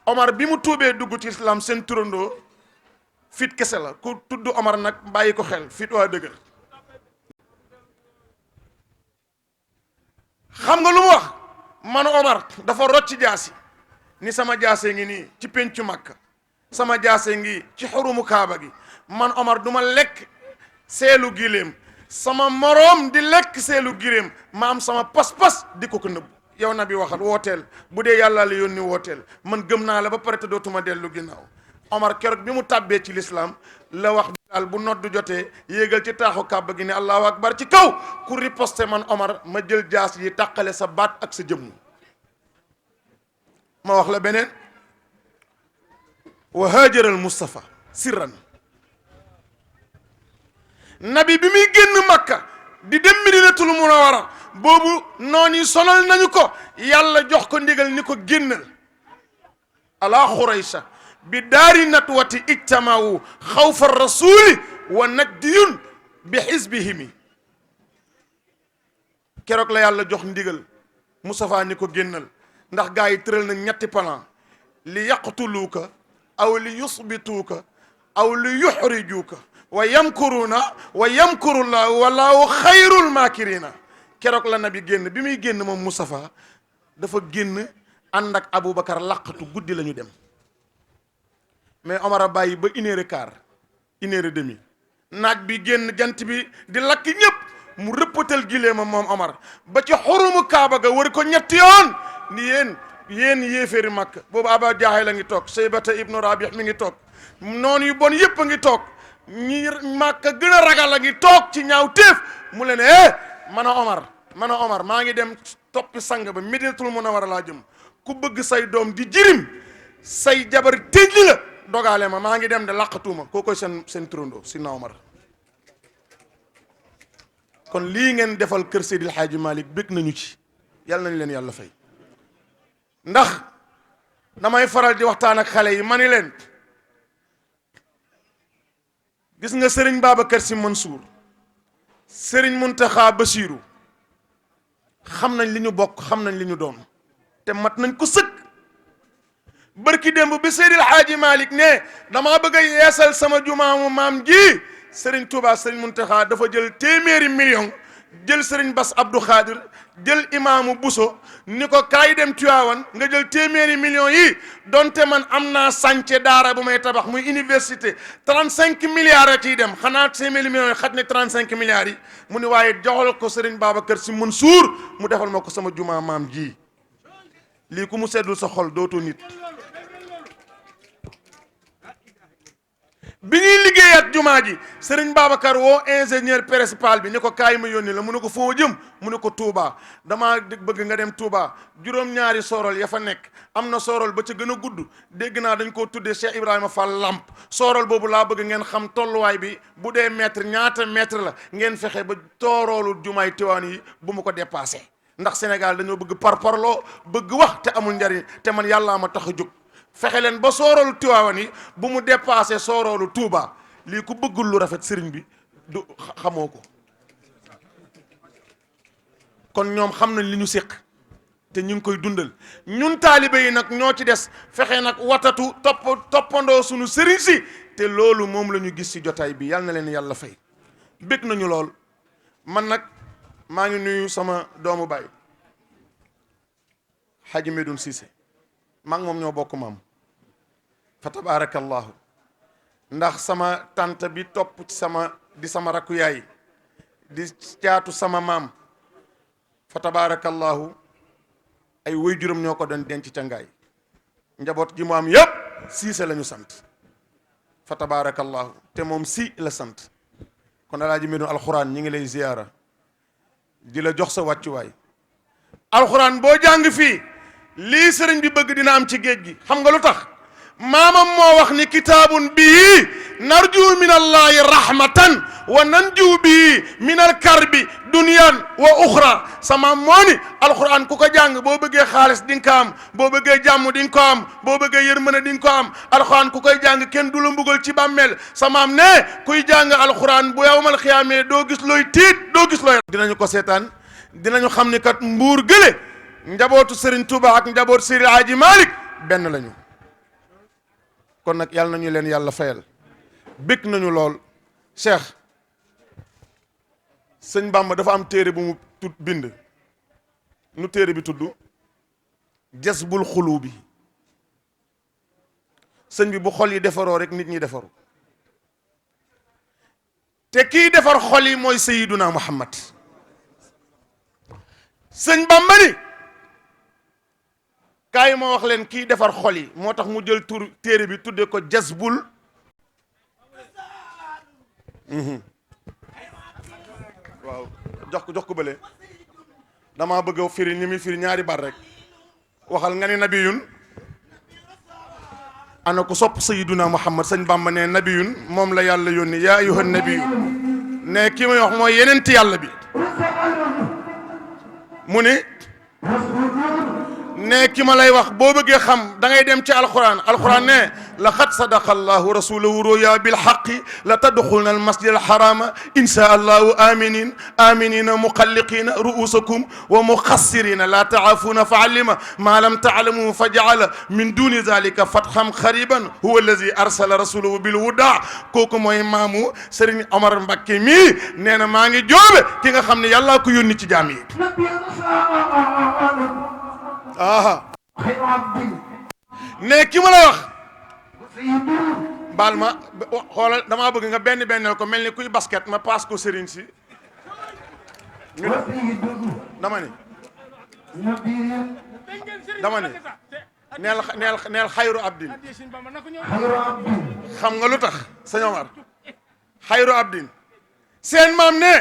Omar bi mu tuubee dugg ci lislaam seen turandoo fit kese la ku tudd Omar nag bàyyi ko xel fit waa dëgër xam nga lu mu wax man Omar dafa rocci jaasi ni sama jaase ngi nii ci pencu Makka sama jaase ngi ci xurumu Kaaba gi man Omar duma lekk seelu giléem sama moroom di lekk seelu giléem ma am sama pas-pas di ko nëbb yow na bi waxal wooteel bu dee yàlla la yónni wooteel man gëm naa la ba pare te dootuma dellu ginnaaw Omar keroog bi mu tàbbee ci lislaam la wax daal bu noddu jotee yéegal ci taaxu Kaaba gi ne allahu akbar ci kaw ku riposte man Omar ma jël jaas yi tàqale sa baat ak sa jëmm ma wax la beneen wa haajaral Mustafa sirran nabi bi muy génn Makka di dem Madinatul Munawwara boobu noon yi sonal nañu ko yàlla jox ko ndigal ni ko génnal ala Xuraysa bi daari natwati ijtamawu xawfa rasuli wa najdiyun bi xisbihimi keroog la yàlla jox ndigal Mustafa ni ko génnal ndax gaa yi tëral na ñetti plan li yaqtuluuka aw li yusbituuka aw li yuxrijuuka wa yamkuruuna wa yamkurullahu wallahu xayrul maakirina keroog la nabi génn bi muy génn moom Mustafa dafa génn ànd ak Aboubacar laqatu guddi la ñu dem mais Omar a bàyyi ba 1h15 1h30 naaj bi génn jant bi di lakk ñëpp mu rëppatal gileema moom Omar ba ci xurumu Kaaba ga wër ko ñetti yoon ni yéen yéeféeri Makka boobu Aba Jaahil la ngi toog Saybata ibnu Rabih mi ngi toog noonu yu bon yëpp a ngi toog ñi Makka gën a ragal a ngi toog ci ñaaw téef mu leen man a Omar maa ngi dem toppi sang ba Madinatul Munawwara laa jëm ku bëgg say doom di jirim say jabar tëj la dogaale ma maa ngi dem de laqatuuma koo koy seen turandoo si na Omar kon lii ngeen defal kër Seydil Hadji Malick bëgg nañu ci yàlla nañ leen yàlla fay ndax damay faral di waxtaan ak xale yi ma ni leen gis nga Serigne Babacar Sy Mansour Serigne Mountakha Bassirou xam nañ li ñu bokk xam nañ li ñu doon te mat nañ ko sëkk barki démb bi Seydil Hadji Malick ne damaa bëgg a yeesal sama jumaamu maam ji Serigne Touba Serigne Mountakha dafa jël téeméeri million jël Serigne Bass Abdou Khadir jël imaamu Bousso ni ko kaay dem Tiwaawan nga jël téeméeri millions yi donte man am naa sànce daara bu may tabax muy université 35 milliards a ciy dem xanaa téeméeri millions yi xaj ne 35 milliards yi mu ni waaye joxal ko Serigne Babacar Sy Mansour mu defal ma ko sama jumaa maam ji lii ku mu seddul sa xol dootoo nit bi ñuy liggéey ak jumaa ji Serigne Babacar woo ingénieur principal bi ni ko kaay ma yónni la mu ne ko foo jëm mu ne ko Touba damaa bëgg nga dem Touba juróom-ñaari soorol ya fa nekk am na soorol ba ca gën a gudd dégg naa dañ koo tuddee Cheikh Ibrahima Fall Lamp soorol boobu laa bëgg ngeen xam tolluwaay bi bu dee mètre ñaata mètre la ngeen fexe ba tooroolu jumaay Tiwaawan yi bu mu ko dépassé ndax Sénégal dañoo bëgg parparloo bëgg wax te amul njariñ te man yàllaa ma tax a jóg fexe leen ba sooroolu Tiwaawan yi bu mu dépassé sooroolu Touba lii ku bëggul lu rafet sëriñ bi du xamoo ko kon ñoom xam nañ li ñu séq te ñu ngi koy dundal ñun taalibe yi nag ñoo ci des fexe nag watatu toppandoo suñu sëriñ si te loolu moom la ñu gis ci jotaay bi yal na leen yàlla fay bég nañu lool man nag maa ngi nuyu sama doomu baay Hadji Medoune Cissé maa ngi moom ñoo bokk maam fa tabarakallahu ndax sama tante bi topp ci di sama rakku yaay di caatu sama maam fa tabarakallahu ay waajuram ñoo ko doon denc ca ngaay njaboot gi mu am yépp siise la ñu sant fa tabaarakallahu te moom si la sant kon alaaji Medoune alxuraan ñi ngi lay ziyaara di la jox sa wàccuwaay alxuraan boo jàng fii lii sëriñ bi bëgg dina am ci géej gi xam nga lu tax maamam moo wax ni kitaabun bii narju min allahi rahmatan wa nanju bii min alkarbi dunyan wa uxra sama moo ni alquran ku ko jàng boo bëggee xaalis di nga ko am boo bëggee jàmm di nga ko am boo bëggee yërmande di nga ko am alquran ku koy jàng kenn du la mbugal ci bàmmeel samaam ne kuy jàng alquran bu yawmal xiyaamee doo gis looy tiit doo gis looy dinañu ko seetaan dinañu xam ni kat mbuur gële njabootu Serigne Touba ak njabootu Seydi Hadji Malick benn lañu kon nag yàlla nañu leen yàlla fayal bég nañu lool Cheikh sëñ Bamba dafa am téere bu mu bind nu téere bi tudd Jazbul Xuluubi sëñ bi bu xol yi defaroo rek nit ñi defaru te kii defar xol yi mooy Sayyiduna Muhammad sëñ Bamba ni kaay ma wax leen kii defar xol yi moo tax mu jël tur téere bi tudde ko Jazbul waaw jox ko bële damaa bëgg a firi ni muy firi ñaari bar rek waxal nga ne nabiyun ana ko sopp Sayyiduna Muhammad sëñ Bamba ne nabiyun moom la yàlla yónni yaa ayyuhan nabiyu ne kii may wax mooy yeneenti yàlla bi mu ne ki ma lay wax boo bëggee xam da ngay dem ci alquran ne laqad sadaqa allahu rasulahu ruya bilhaqi la tadxulna almasjid alharama insha allahu aminina muqalliqina ru'usakum wa muqassirina la taafuna fa allima ma lam taalamu fa jaala min duni zalika fathan qariban huwa allazi arsala rasulahu bilhuda kooku mooy maamu Serigne Omar Mbacké mii nee na maa ngi joobe ki nga xam ne yàllaa ko yónni ci jaam yi ne ki ma lay wax baal ma xoolal damaa bëgg nga benneel ko mel ni kuy basket ma paas ko sëriñ si dama ni neel xayru abdin xam nga lu tax sëñ Omar xayru abdin seen maam ne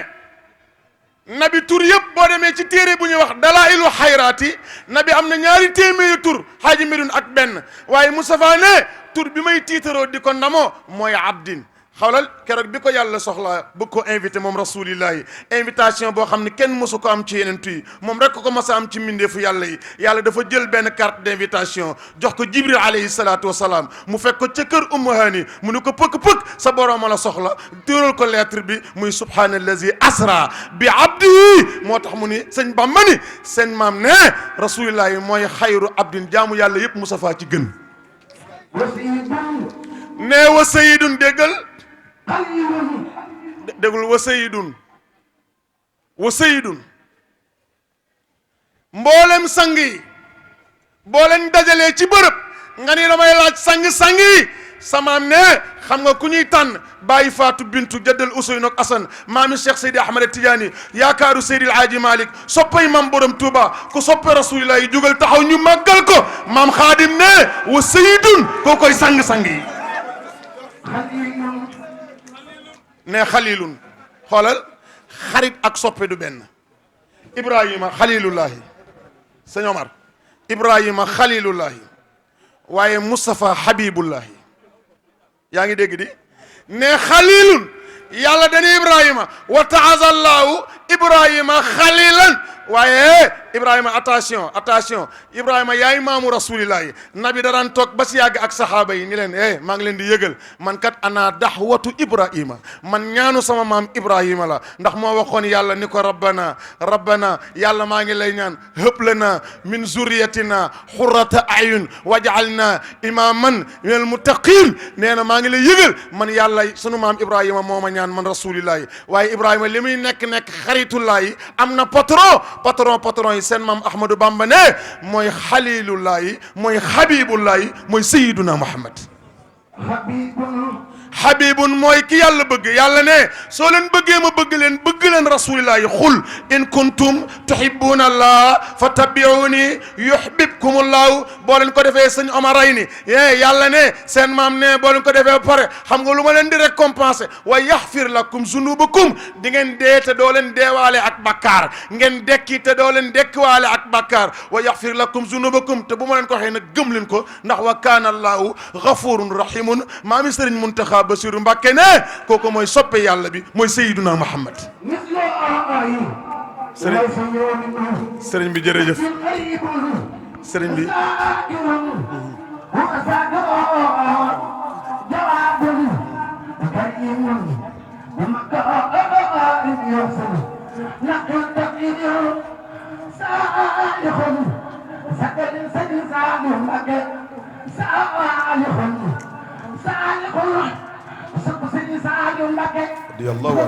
nabi tur yëpp boo demee ci téere bu ñuy wax dalailu xayraati nabi am na ñaari téeméeri tur Hadji Medoune ak benn waaye Moustapha ne tur bi may tiitaroo di ko ndamoo mooy abdin xawlal keroog bi ko yàlla soxla bëgg ko invité moom rasulillahi invitation boo xam ne kenn mosu ko am ci yeneen yi moom rek ko mas a am ci mbindeefu yàlla yi yàlla dafa jël benn carte d'invitation jox ko Jibril alayhi salaatu wasalaam mu fekk ko ca kër Ummu Hani mu ne ko pëkk sa borom la soxla téeral ko lettre bi muy subhaanallazi asra bi abdihi moo tax mu ni sëñ Bamba ni seen maam ne rasulillahi mooy xayru abdin jaamu yàlla yëpp Mustafa ci gën ne wa sayidun déggul wa sayidun mboolem sang yi boo leen dajalee ci bërëb nga ni damay laaj sang yi samaam ne xam nga ku ñuy tànn bàyyi Faatu Bintu jaddal Ousseynou ak Assane maami Cheikh Seydi Ahmed Tidiane yaakaaru Seydi El Hadji Malick soppay mam borom Touba ku soppe rasulillah yi jugal taxaw ñu màggal ko maam Xaadim ne wa sayidun koo koy sang yi ne xalilun xoolal xarit ak soppe du benn Ibrahima xalilullahi sëñ Omar Ibrahima xalilullahi waaye Moustapha habibullahi yaa ngi dégg di ne xalilun yàlla dani Ibrahima wa taazallahu Ibrahima xalilan waaye Ibrahima attention Ibrahima yaay maamu rasulillahi nabi daraan toog ba si yàgg ak saxaaba yi ni leen maa ngi leen di yëgal man kat ana daxwatu Ibrahima man ñaanu sama maam Ibrahima la ndax moo waxoon yàlla ni ko rabbana yàlla maa ngi lay ñaan hëb lana min zurriyatina xurrata ayun waj'alna imaman min al muttaqin nee na maa ngi lay yëgal man yàlla sunu maam Ibrahima moo ma ñaan man rasulillahi waaye Ibrahima li muy nekk xaritullahi am na patron yi seen maam Ahmadou Bamba ne mooy xalilullahi mooy xabibullahi mooy sayiduna Muhammad habibun mooy ki yàlla bëgg. yàlla ne soo leen bëggee ma bëgg leen rasulillahi xul in kuntum tuhibbuna allah fattabi'uni yuhibbukumullahu. boo leen ko defee sëñ Omar ay ni yàlla ne seen maam ne boo leen ko defee ba pare xam nga lu ma leen di récompenser wa yaxfir lakum zunubakum di ngeen dee te doo leen deewaale ak bakkaar ngeen dekki te doo leen dekkiwaale ak bakkaar wa yaxfir lakum zunubakum te bu ma leen ko waxee nag gëm leen ko ndax wa kaana allahu gafurun rahimun maami sëriñ Muntaxa Basiru Mbàkke ne kooku mooy soppe yàlla bi mooy Seydina Muhammad. sëriñ bi jërëjëf sëriñ bi radiyallahu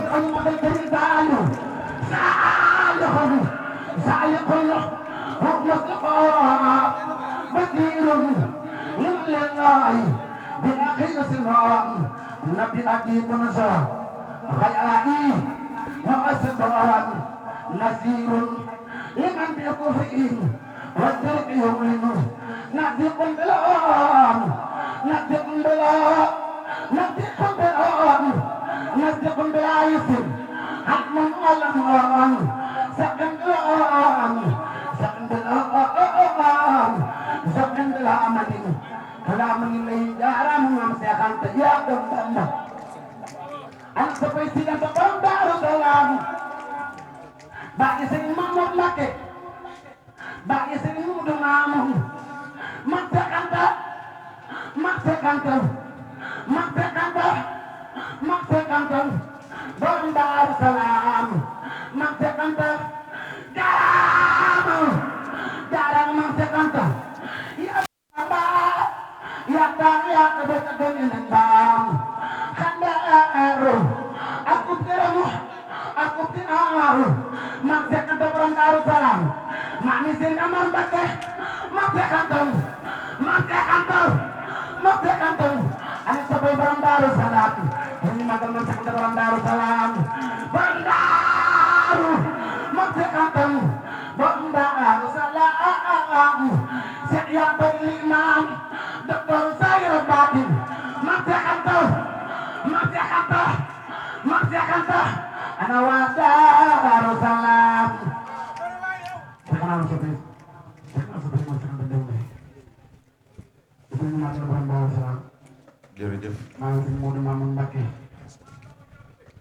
jërëjëf maa ngi sëñ Modou Mamoun Mbacké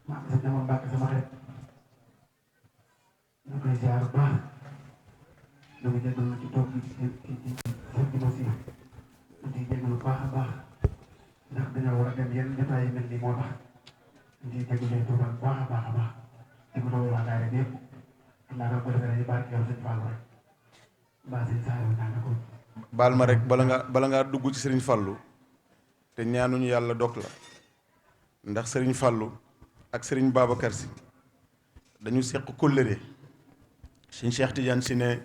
maa ngi sëñ Mamoun Mbacké sama xarit ñu koy ziar bu baax ñu ngi jégalu ci toog ci aussi ñu ciy jégalu bu baax a baax ndax dañoo war a dem yenn jotaay yu mel nii moo tax ñu ciy jégalu bu baax a baax a baax jégalu waa daara bi yëpp xam naa ko defee dañuy barke yow sëñ Fallou rek mbaa sëñ Saliou ñaan ko baal ma rek bala ngaa dugg ci Serigne Fallou te ñaanuñu yàlla dog la ndax Serigne Fallou ak Serigne Babacar Sy dañu seq kóllëre Serigne Cheikh Tidiane Sy ne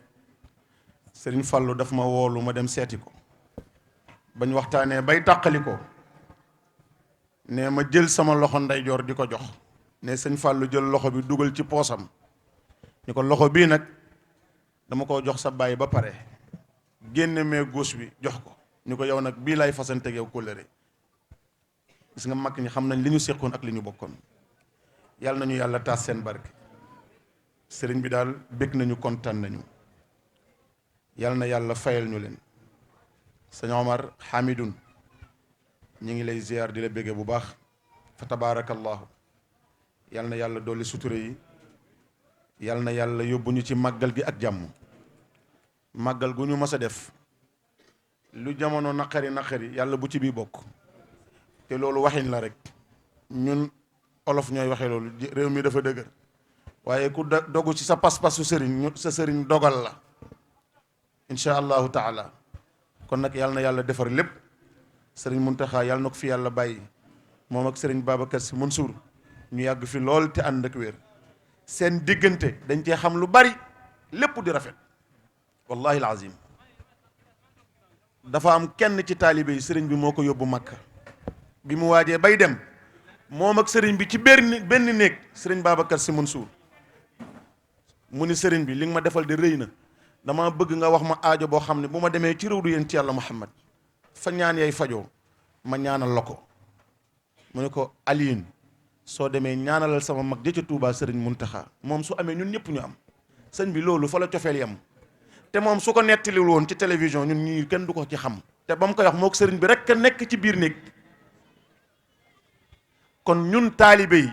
Serigne Fallou daf ma woolu ma dem seeti ko bañ waxtaanee bay tàqali ko ne ma jël sama loxo ndeyjoor di ko jox ne Serigne Fallou jël loxo bi dugal ci poosam ni ko loxo bii nag dama ko jox sa baay ba pare génne mee gauche bi jox ko ni ko yow nag bii lay fasante yow kóllëre gis nga mag ñi xam nañ li ñu seqoon ak li ñu bokkoon yàlla nañu yàlla taas seen barke sëriñ bi daal bég nañu kontaan nañu yàlla na yàlla fayal ñu leen sëñ Omar Hamidun ñu ngi lay ziar di la bége bu baax fa tabaarakallahu yàlla na yàlla dolli suture yi yàlla na yàlla yóbbu ñu ci màggal gi ak jàmm màggal gu ñu mës a def lu jamono naqari yàlla bu ci bii bokk te loolu waxin la rek ñun olof ñooy waxee loolu réew mi dafa dëgër waaye ku dogu ci sa pas-pasu sëriñ sa sëriñ dogal la insha allahu taala kon nag yàlla na yàlla defar lépp sëriñ Muntaxa yàlla na ko fi yàlla bàyyi moom ak sëriñ Babacar Sy Mansour ñu yàgg fi lool te ànd ak wér seen diggante dañ cee xam lu bari lépp di rafet wallahi alazim dafa am kenn ci taalibe yi sëriñ bi moo ko yóbbu Makka bi mu waajee bay dem moom ak sëriñ bi ci benn néeg sëriñ Babacar Sy Mansour mu ni sëriñ bi li nga ma defal de rëy na, dama bëgg nga wax ma aajo boo xam ne bu ma demee ci réew du yéen ci yàlla Muhammad fa ñaan yay fajoo ma ñaanal la ko. mu ne ko Alioune soo demee ñaanalal sama mag ja ca Touba sëriñ Muntaxa, moom su amee ñun ñëpp ñu am. sëñ bi loolu fa la cofeel yam, te moom su ko nettaliwul woon ci télévision ñun ñii kenn du ko ci xam, te ba mu koy wax moo ko sëriñ bi rek a nekk ci biir néeg. kon ñun taalibe yi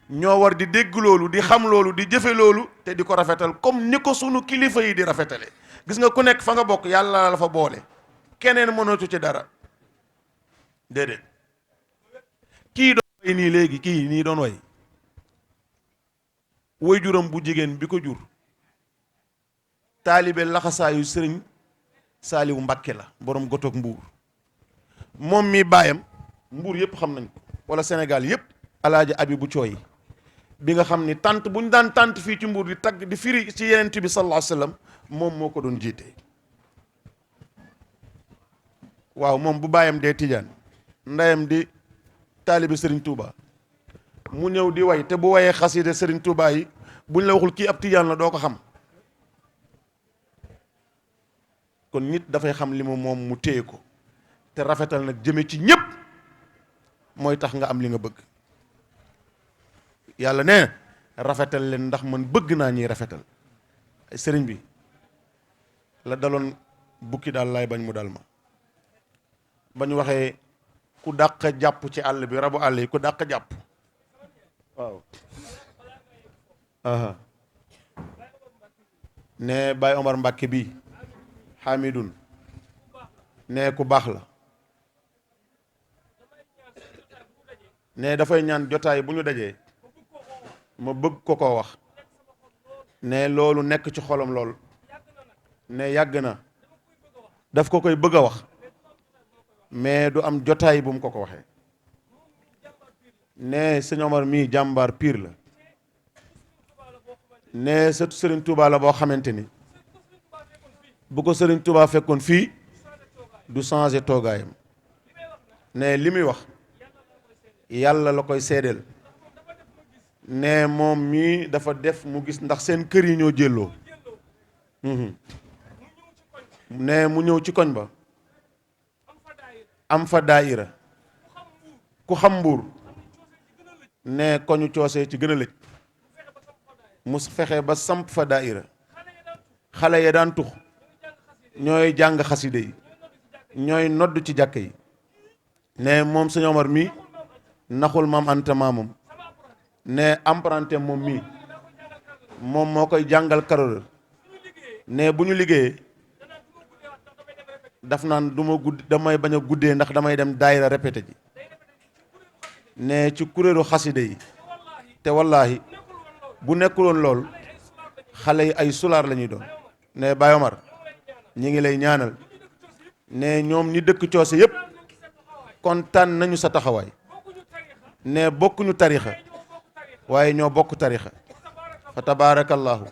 ñoo war di dégg loolu, di xam loolu, di jëfe loolu, te di ko rafetal comme ni ko sunu kilifa yi di rafetale. gis nga ku nekk fa nga bokk yàlla la fa boole, keneen mënatu ci dara déedéet. kii doon way nii léegi, kii nii doon way juram bu jigéen bi ko jur taalibe laxasaayu sëriñ Saaliwu Mbàkke la, borom gotoog Mbuur. moom mi baayam Mbuur yëpp xam nañ ko, wala Sénégal yëpp. alaaji Abibu Cooy bi nga xam ni tant bu ñu daan tant fii ci Mbuur di tagg di firi ci Yonent bi sallallahu alayhi wa sallam moom moo ko doon jiite. waaw moom bu baayam dee tijaan, ndeyam di taalibe Serigne Touba, mu ñëw di way, te bu wayee xasida Serigne Touba yi buñ la waxul kii ab tijaan la doo ko xam. kon nit dafay xam li mu moom mu téye ko, te rafetal nag jëme ci ñépp mooy tax nga am li nga bëgg. yàlla nee rafetal leen ndax man bëgg naa ñuy rafetal. ay sëriñ bi la daloon bukki daal laay bañ mu dal ma. ba ñu waxee ku dàq jàpp ci àll bi, rabu àll yi ku dàq jàpp. waaw ne Baye Omar Mbàkke bi Hamidun ne ku baax la, ne dafay ñaan jotaay bu ñu dajee ma bëgg ko koo wax, ne loolu nekk ci xolam lool, ne yàgg na daf ko koy bëgg a wax mais du am jotaay bu mu ko waxee. ne sëñ Omar mii jàmbaar piir la, ne sëtu Serigne Touba la boo xamante ni bu ko Serigne Touba fekkoon fii du changer toogaayam. ne li muy wax yàlla la koy seedeel. ne moom mii dafa def mu gis, ndax seen kër yi ñoo jëlloo. ne mu ñëw ci koñ ba am fa daayira. ku xam Mbuur ne koñu coosee ci gën a lëj, mu fexe ba samp fa daayira. xale ya daan tux ñooy jàng xaside yi, ñooy nodd ci jàkk yi. ne moom sëñ Omar mii naxul maam Anta maamam, ne emprunté moom mii moom moo koy jàngal caroleur. ne bu ñu liggéeyee daf naan du ma gudd, damay bañ a guddee ndax damay dem daayira répété ji. ne ci kuréelu xaside yi, te wallaahi bu nekkuloon lool xale yi ay sulaar la ñuy doon. ne Baye Omar ñi ngi lay ñaanal. ne ñoom ñi dëkk coose yépp kontaan nañu sa taxawaay. ne bokkuñu tarixa waaye ñoo bokk tarixa. fa tabaarakallaahu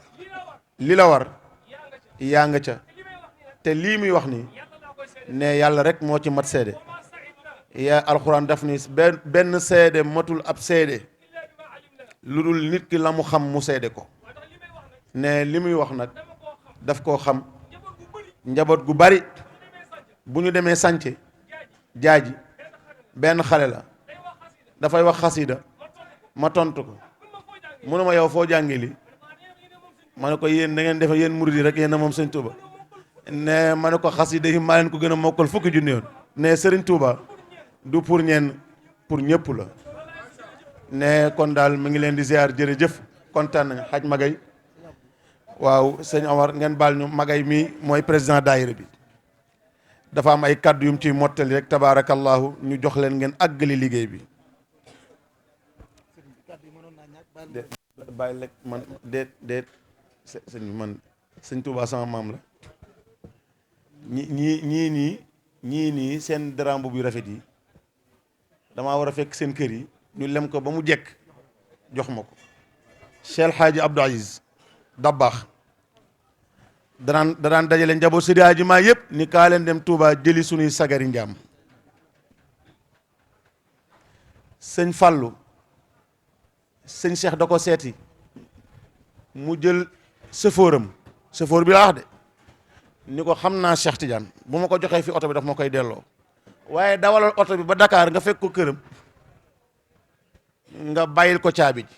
li la war yaa nga ca, te lii muy wax ni ne yàlla rek moo ci mat seede. yaa alxuraan daf ni benn seede matul ab seede lu dul nit ki la mu xam mu seede ko. ne li muy wax nag daf koo xam. njaboot gu bari bu ñu demee sànce jaaji benn xale la dafay wax xasida ma tontu ko, mu ne ma yow foo jàngi li? ma ne ko yéen da ngeen defe yéen murid yi rek yéen a moom sëñ Touba. ne ma ne ko xasida yi maa leen ko gën a mokkal fukki junni yoon. ne Serigne Touba du pour ñenn, pour ñëpp la. ne kon daal mu ngi leen di ziar, jërëjëf, kontaan nañ. xaj Magay, waaw sëñ Omar ngeen baal ñu, Magay mii mooy président daayira bi, dafa am ay kàddu yum ciy mottali rek. tabaarakallahu ñu jox leen ngeen àggali liggéey bi. bàyyi lekk man déet sëñ bi man sëñ Touba sama maam la. ñii nii seen darambu bu rafet yi damaa war a fekk seen kër yi ñu lem ko ba mu jekk jox ma ko. Cheikh Hadji Abdou Aziz Dabakh danaan dajale njaboot Seydi Hadji maa yëpp ni kaa leen dem Touba jëli sunuy sagari njaam. sëñ Fallou sëñ Cheikh da ko seeti mu jël chauffeur bi laa wax de ni ko xam naa Cheikh Tidiane bu ma ko joxee fi oto bi daf ma koy delloo waaye dawalal oto bi ba Dakar nga fekk ko këram nga bàyyil ko caabi ji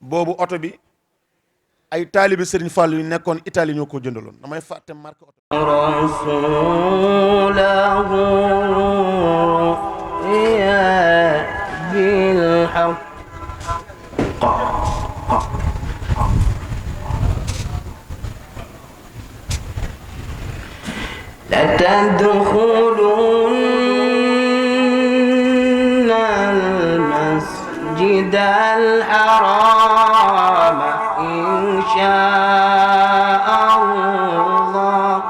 boobu oto bi ay taalibi Sëriñ Fallou yu nekkoon Italie ñoo ko jëndaloon damay fàtte marque oto لتدخلن المسجد الحرام إن شاء الله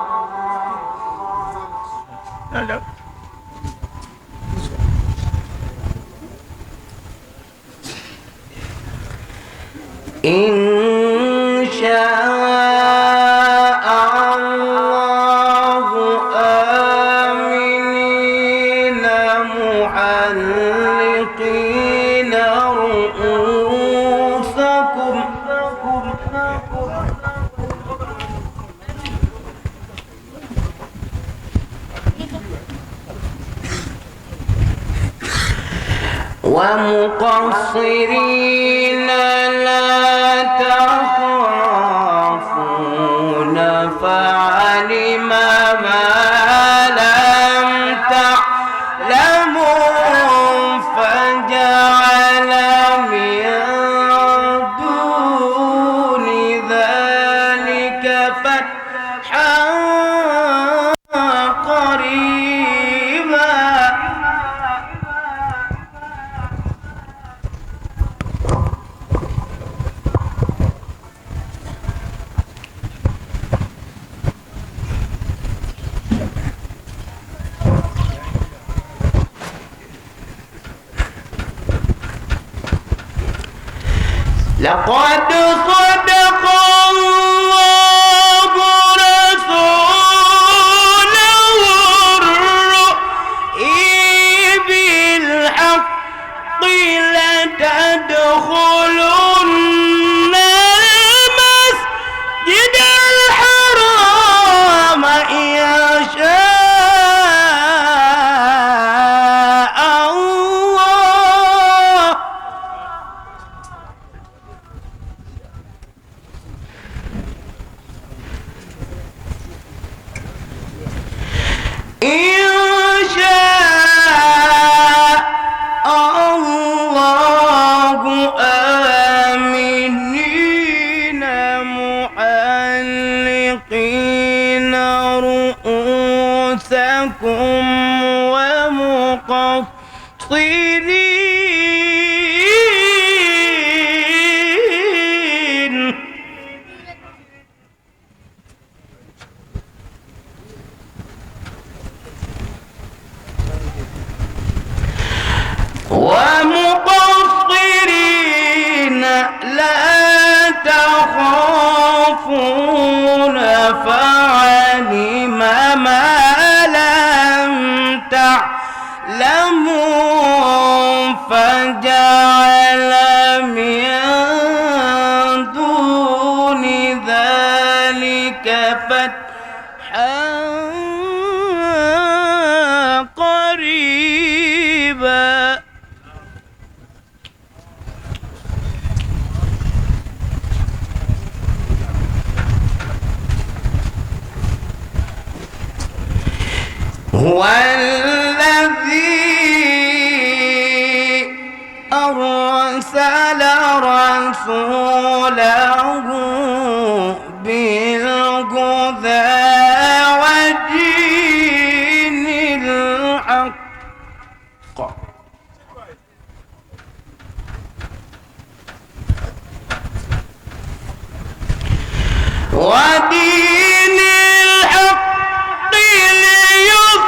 إن شاء الله آمنين محلقين رؤوسكم ومقصرين لا تخافون فعلم ما لم تعلموا فجعل من دون ذلك فتحا قريبا لقد صدق الله رسوله الرؤيا بالحق لتدخلن المسجد الحرام إن شاء الله إن شاء الله آمنين محلقين رؤوسكم ومقصرين ومقصرين لا تخافون فعلم ما لم تعلموا فجعل من دون ذلك فتحا قريبا هو الذي أرسل رسوله بالهدى ودين الحق ودين الحق ليظهره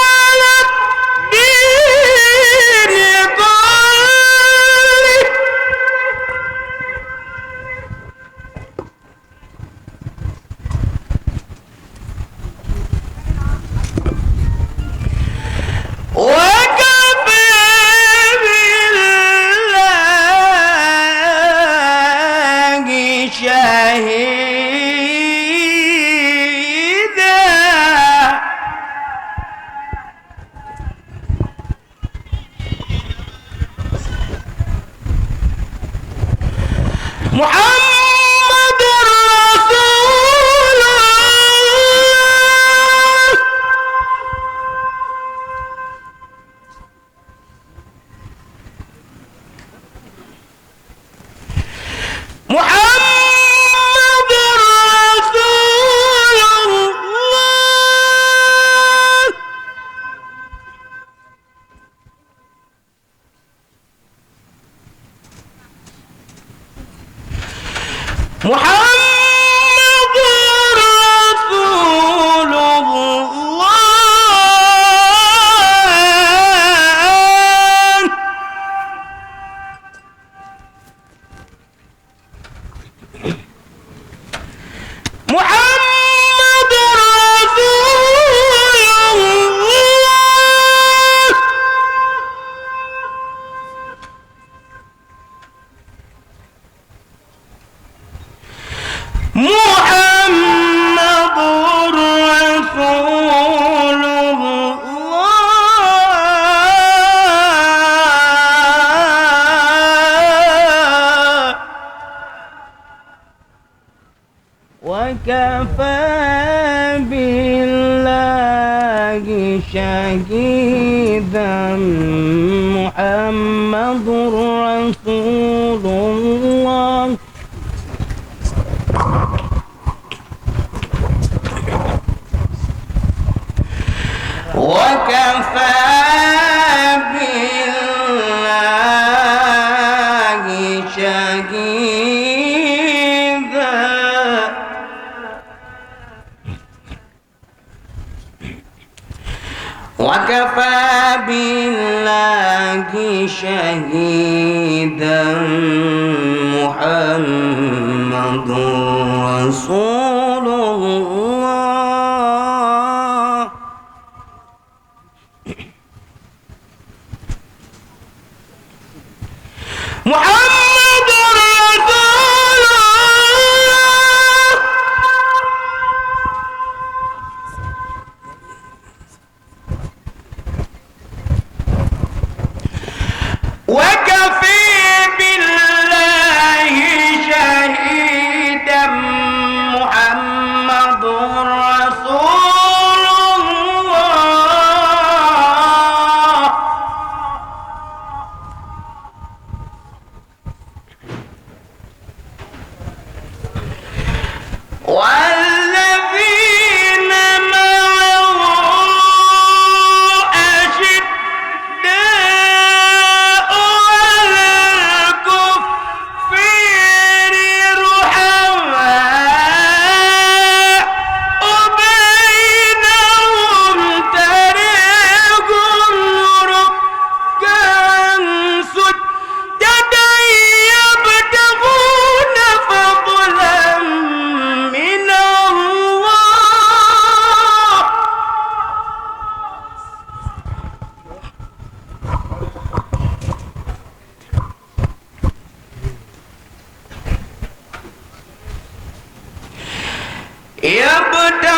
على الدين كله محمد رسول الله محمد رسول الله وكفى بالله شهيدا محمد رسول الله وكفى بالله شهيدا وكفى بالله شهيدا محمد رسول الله محمد رسول الله وكفي بالله شهيدا محمد رسول الله والذين معه أشداء على الكفار رحماء بينهم تراهم ركعا سجدا يبتغون فضلا من الله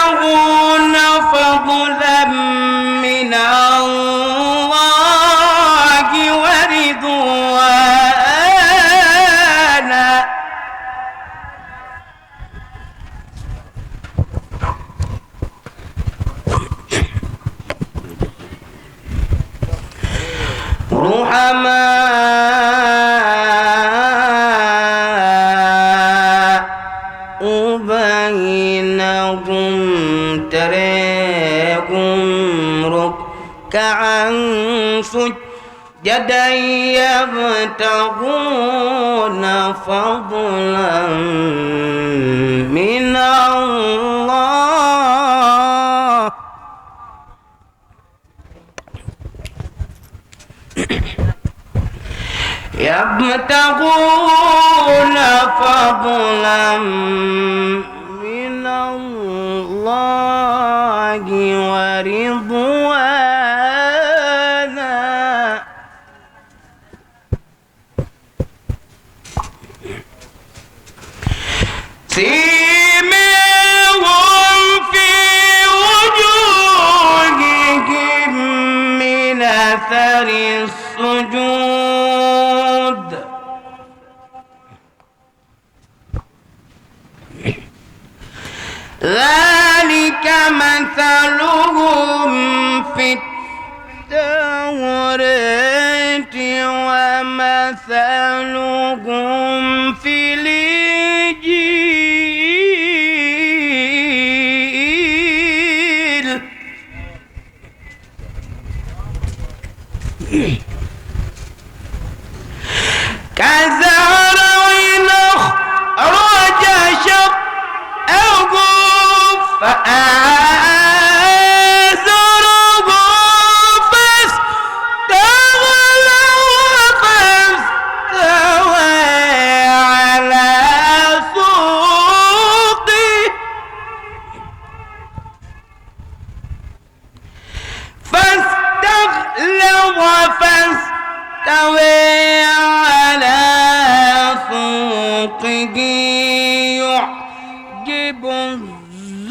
يبتغون فضلا من الله ورضوانا رحماء بينهم تراهم ركعا سجدا يبتغون فضلا من الله يبتغون فضلا من الله ورضوانا سيماهم في وجوههم من أثر السجود ذلك مثلهم في التوراة ومثلهم في الإنجيل كزرع أخرج شطأه فآزره فاستوى على سوقه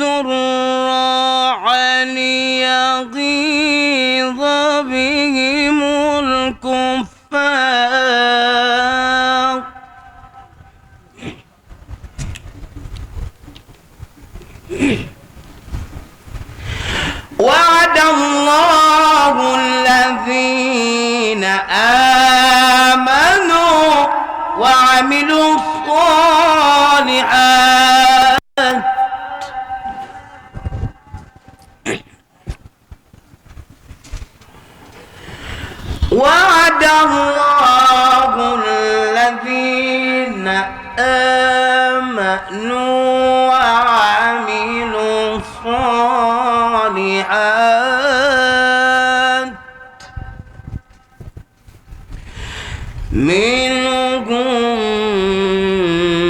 الزراع ليغيظ بهم الكفار وعد الله الذين آمنوا وعملوا الصالحات وعد الله الذين آمنوا وعملوا الصالحات منهم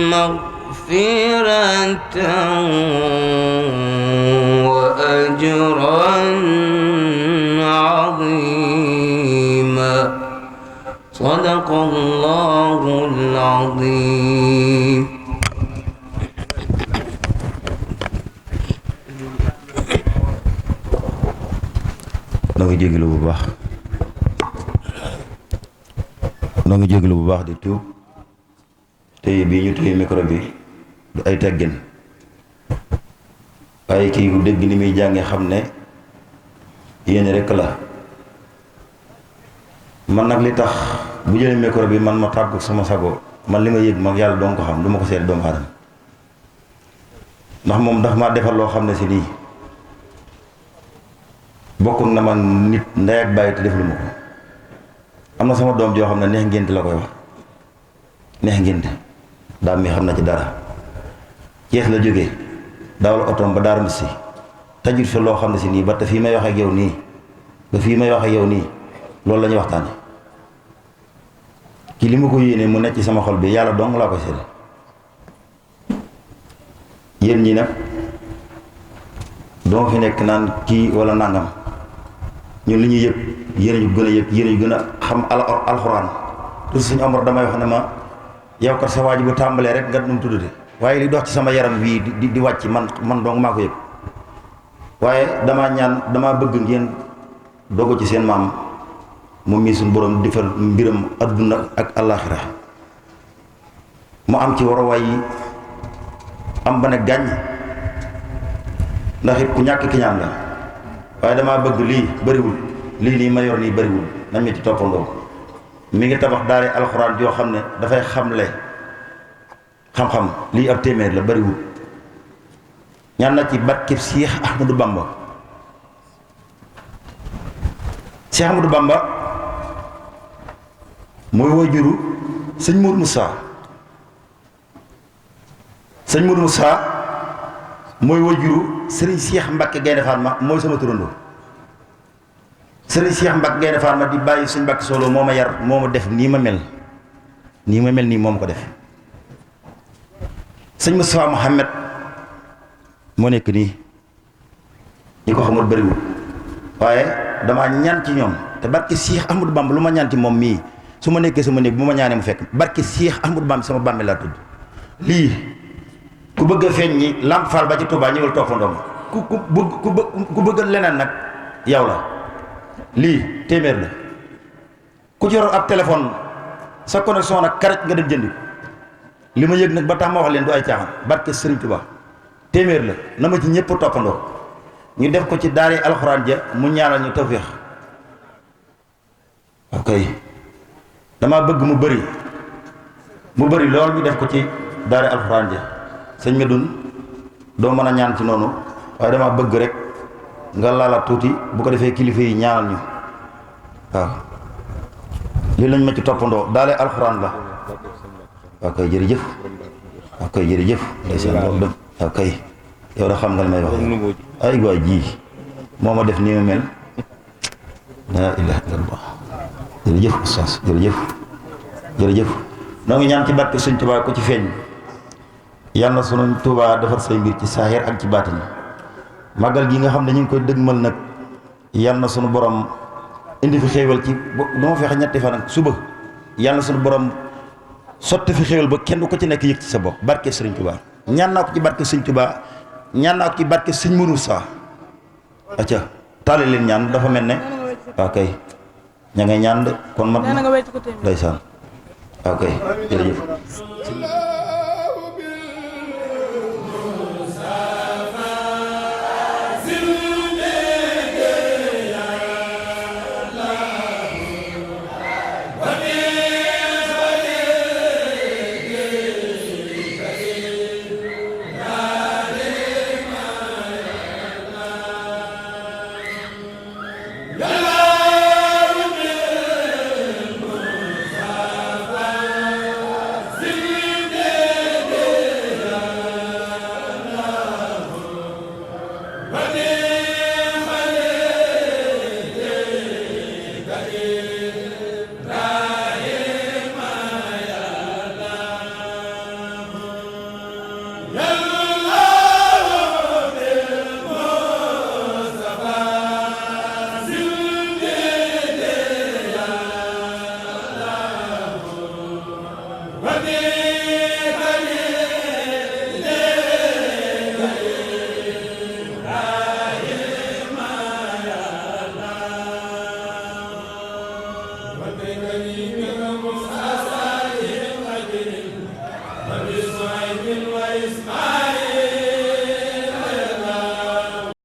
مغفرة وأجرا عظيما صدق الله العظيم. noo ngi jégalu bu baax di tuub téye bii ñu téye micro bi du ay teggin waaye kii bu dégg ni muy jànge xam ne yéen rekk la man nag li tax bu jëlee micro bi man ma tàggu sama sago man li ma yëg mag yàlla doon ko xam du ma ko seet doomu aadama ndax moom ndax maa defal loo xam ne si nii bokk na man nit ndey ak bàyyi te def lu ma ko am na sama doom joo xam ne neex ngénte la koy wax neex ngénte daam mi xam na ci dara Cees la jógee dawal otoom ba Daaru Musti tajut fa loo xam ne si nii ba te fii may wax ak yow nii ba fii may wax ak yow nii loolu la ñuy waxtaane ki li ma ko yéene mu nekk ci sama xol bi yàlla dong laa koy seede yéen ñi nag doo fi nekk naan kii wala nangam ñun li ñuy yëg yéen ñu gën a yëg yéen ñu gën a xam alxuraan tout suñu Omar damay wax ne ma yow kat sa waaju bu tàmbalee rek nga nu mu tuddate waaye li dox ci sama yaram wii di wàcc man dong maa ko yëg waaye damaa bëgg ngeen dogu ci seen maam moom mii suñu borom defal mbiram adduna ak àllaaxira mu am ci waruwaay yi am ba ne gàññ ndax it ku ñàkk ki ñaan la waaye damaa bëgg lii bëriwul lii nii ma yor nii bëriwul nañ ma ci toppandoo mi ngi tabax daare alxuraan joo xam ne dafay xamle xam-xam lii ab téeméer la bëriwul ñaan na ci barkeb Cheikh Ahmadou Bamba Cheikh Ahmadou Bamba mooy wajuru sëñ Mourou Moussa mooy wajuru sëriñ Cheikh Mbacke Gaynde Fatma mooy sama turandoo sëriñ Cheikh Mbacke Gaynde Fatma di bàyyi sëñ Mbacke Solo moo ma yar moo ma def nii ma mel nii moom ko def sëñ Moustapha Mohamed moo nekk nii ñi ko xamul bëriwul waaye damaa ñaan ci ñoom te barke Cheikh Ahmadou Bamba lu ma ñaan ci moom mii su ma nekkee sama néeg bu ma ñaanee mu fekk barke Cheikh Ahmadou Bamba sama bàmmeel laa tudd lii ku bëgg a feeñ ñi Lamp Fall ba ci Touba ñëwal toppandoom ku bëgg leneen nag yow la lii téeméer la ku ci yor ab téléphone sa connexion nag karaj nga dem jëndi li ma yëg nag ba tax ma wax leen du ay caaxaan barke Serigne Touba téeméer la na ma ci ñëpp toppandoo ñu def ko ci daare alxuraan ja mu ñaanal ñu tawféex ok damaa bëgg mu bëri lool ñu def ko ci daare alxuraan ja sëñ Medoune doo mën a ñaan ci noonu waaye damaa bëgg rek nga laala tuuti bu ko defee kilifa yi ñaanal ñu waaw lii lañ ma ci toppandoo daale alxuraan la waaw kay jërëjëf ndeysaan loolu dem waaw kay yow da xam nga li may wax ay waay ji moo ma def nii ma mel laa ilaha illallah jërëjëf oustaz jërëjëf noo ngi ñaan ci barke Sëñ Tuubaa ko ci feeñ yal na sunu Tuubaa defar say mbir ci saaxir ak ci baatin màggal gi nga xam ne ñu ngi koy dëgmal nag yal na sunu borom indi fi xéewal ci du ma fexe ñetti fan ak suba yal na sunu borom sotti fi xéewal ba kenn ko ci nekk yëg ci sa bopp barke Sëriñ Tuubaa ñaan naa ko ci barke Sëñ Tuubaa ñaan naa ci barke sëñ Mourou Sa acca taale leen ñaan dafa mel ne waaw kay ña ngay ñaan de kon mat na ndeysaan waaw kay jërëjëf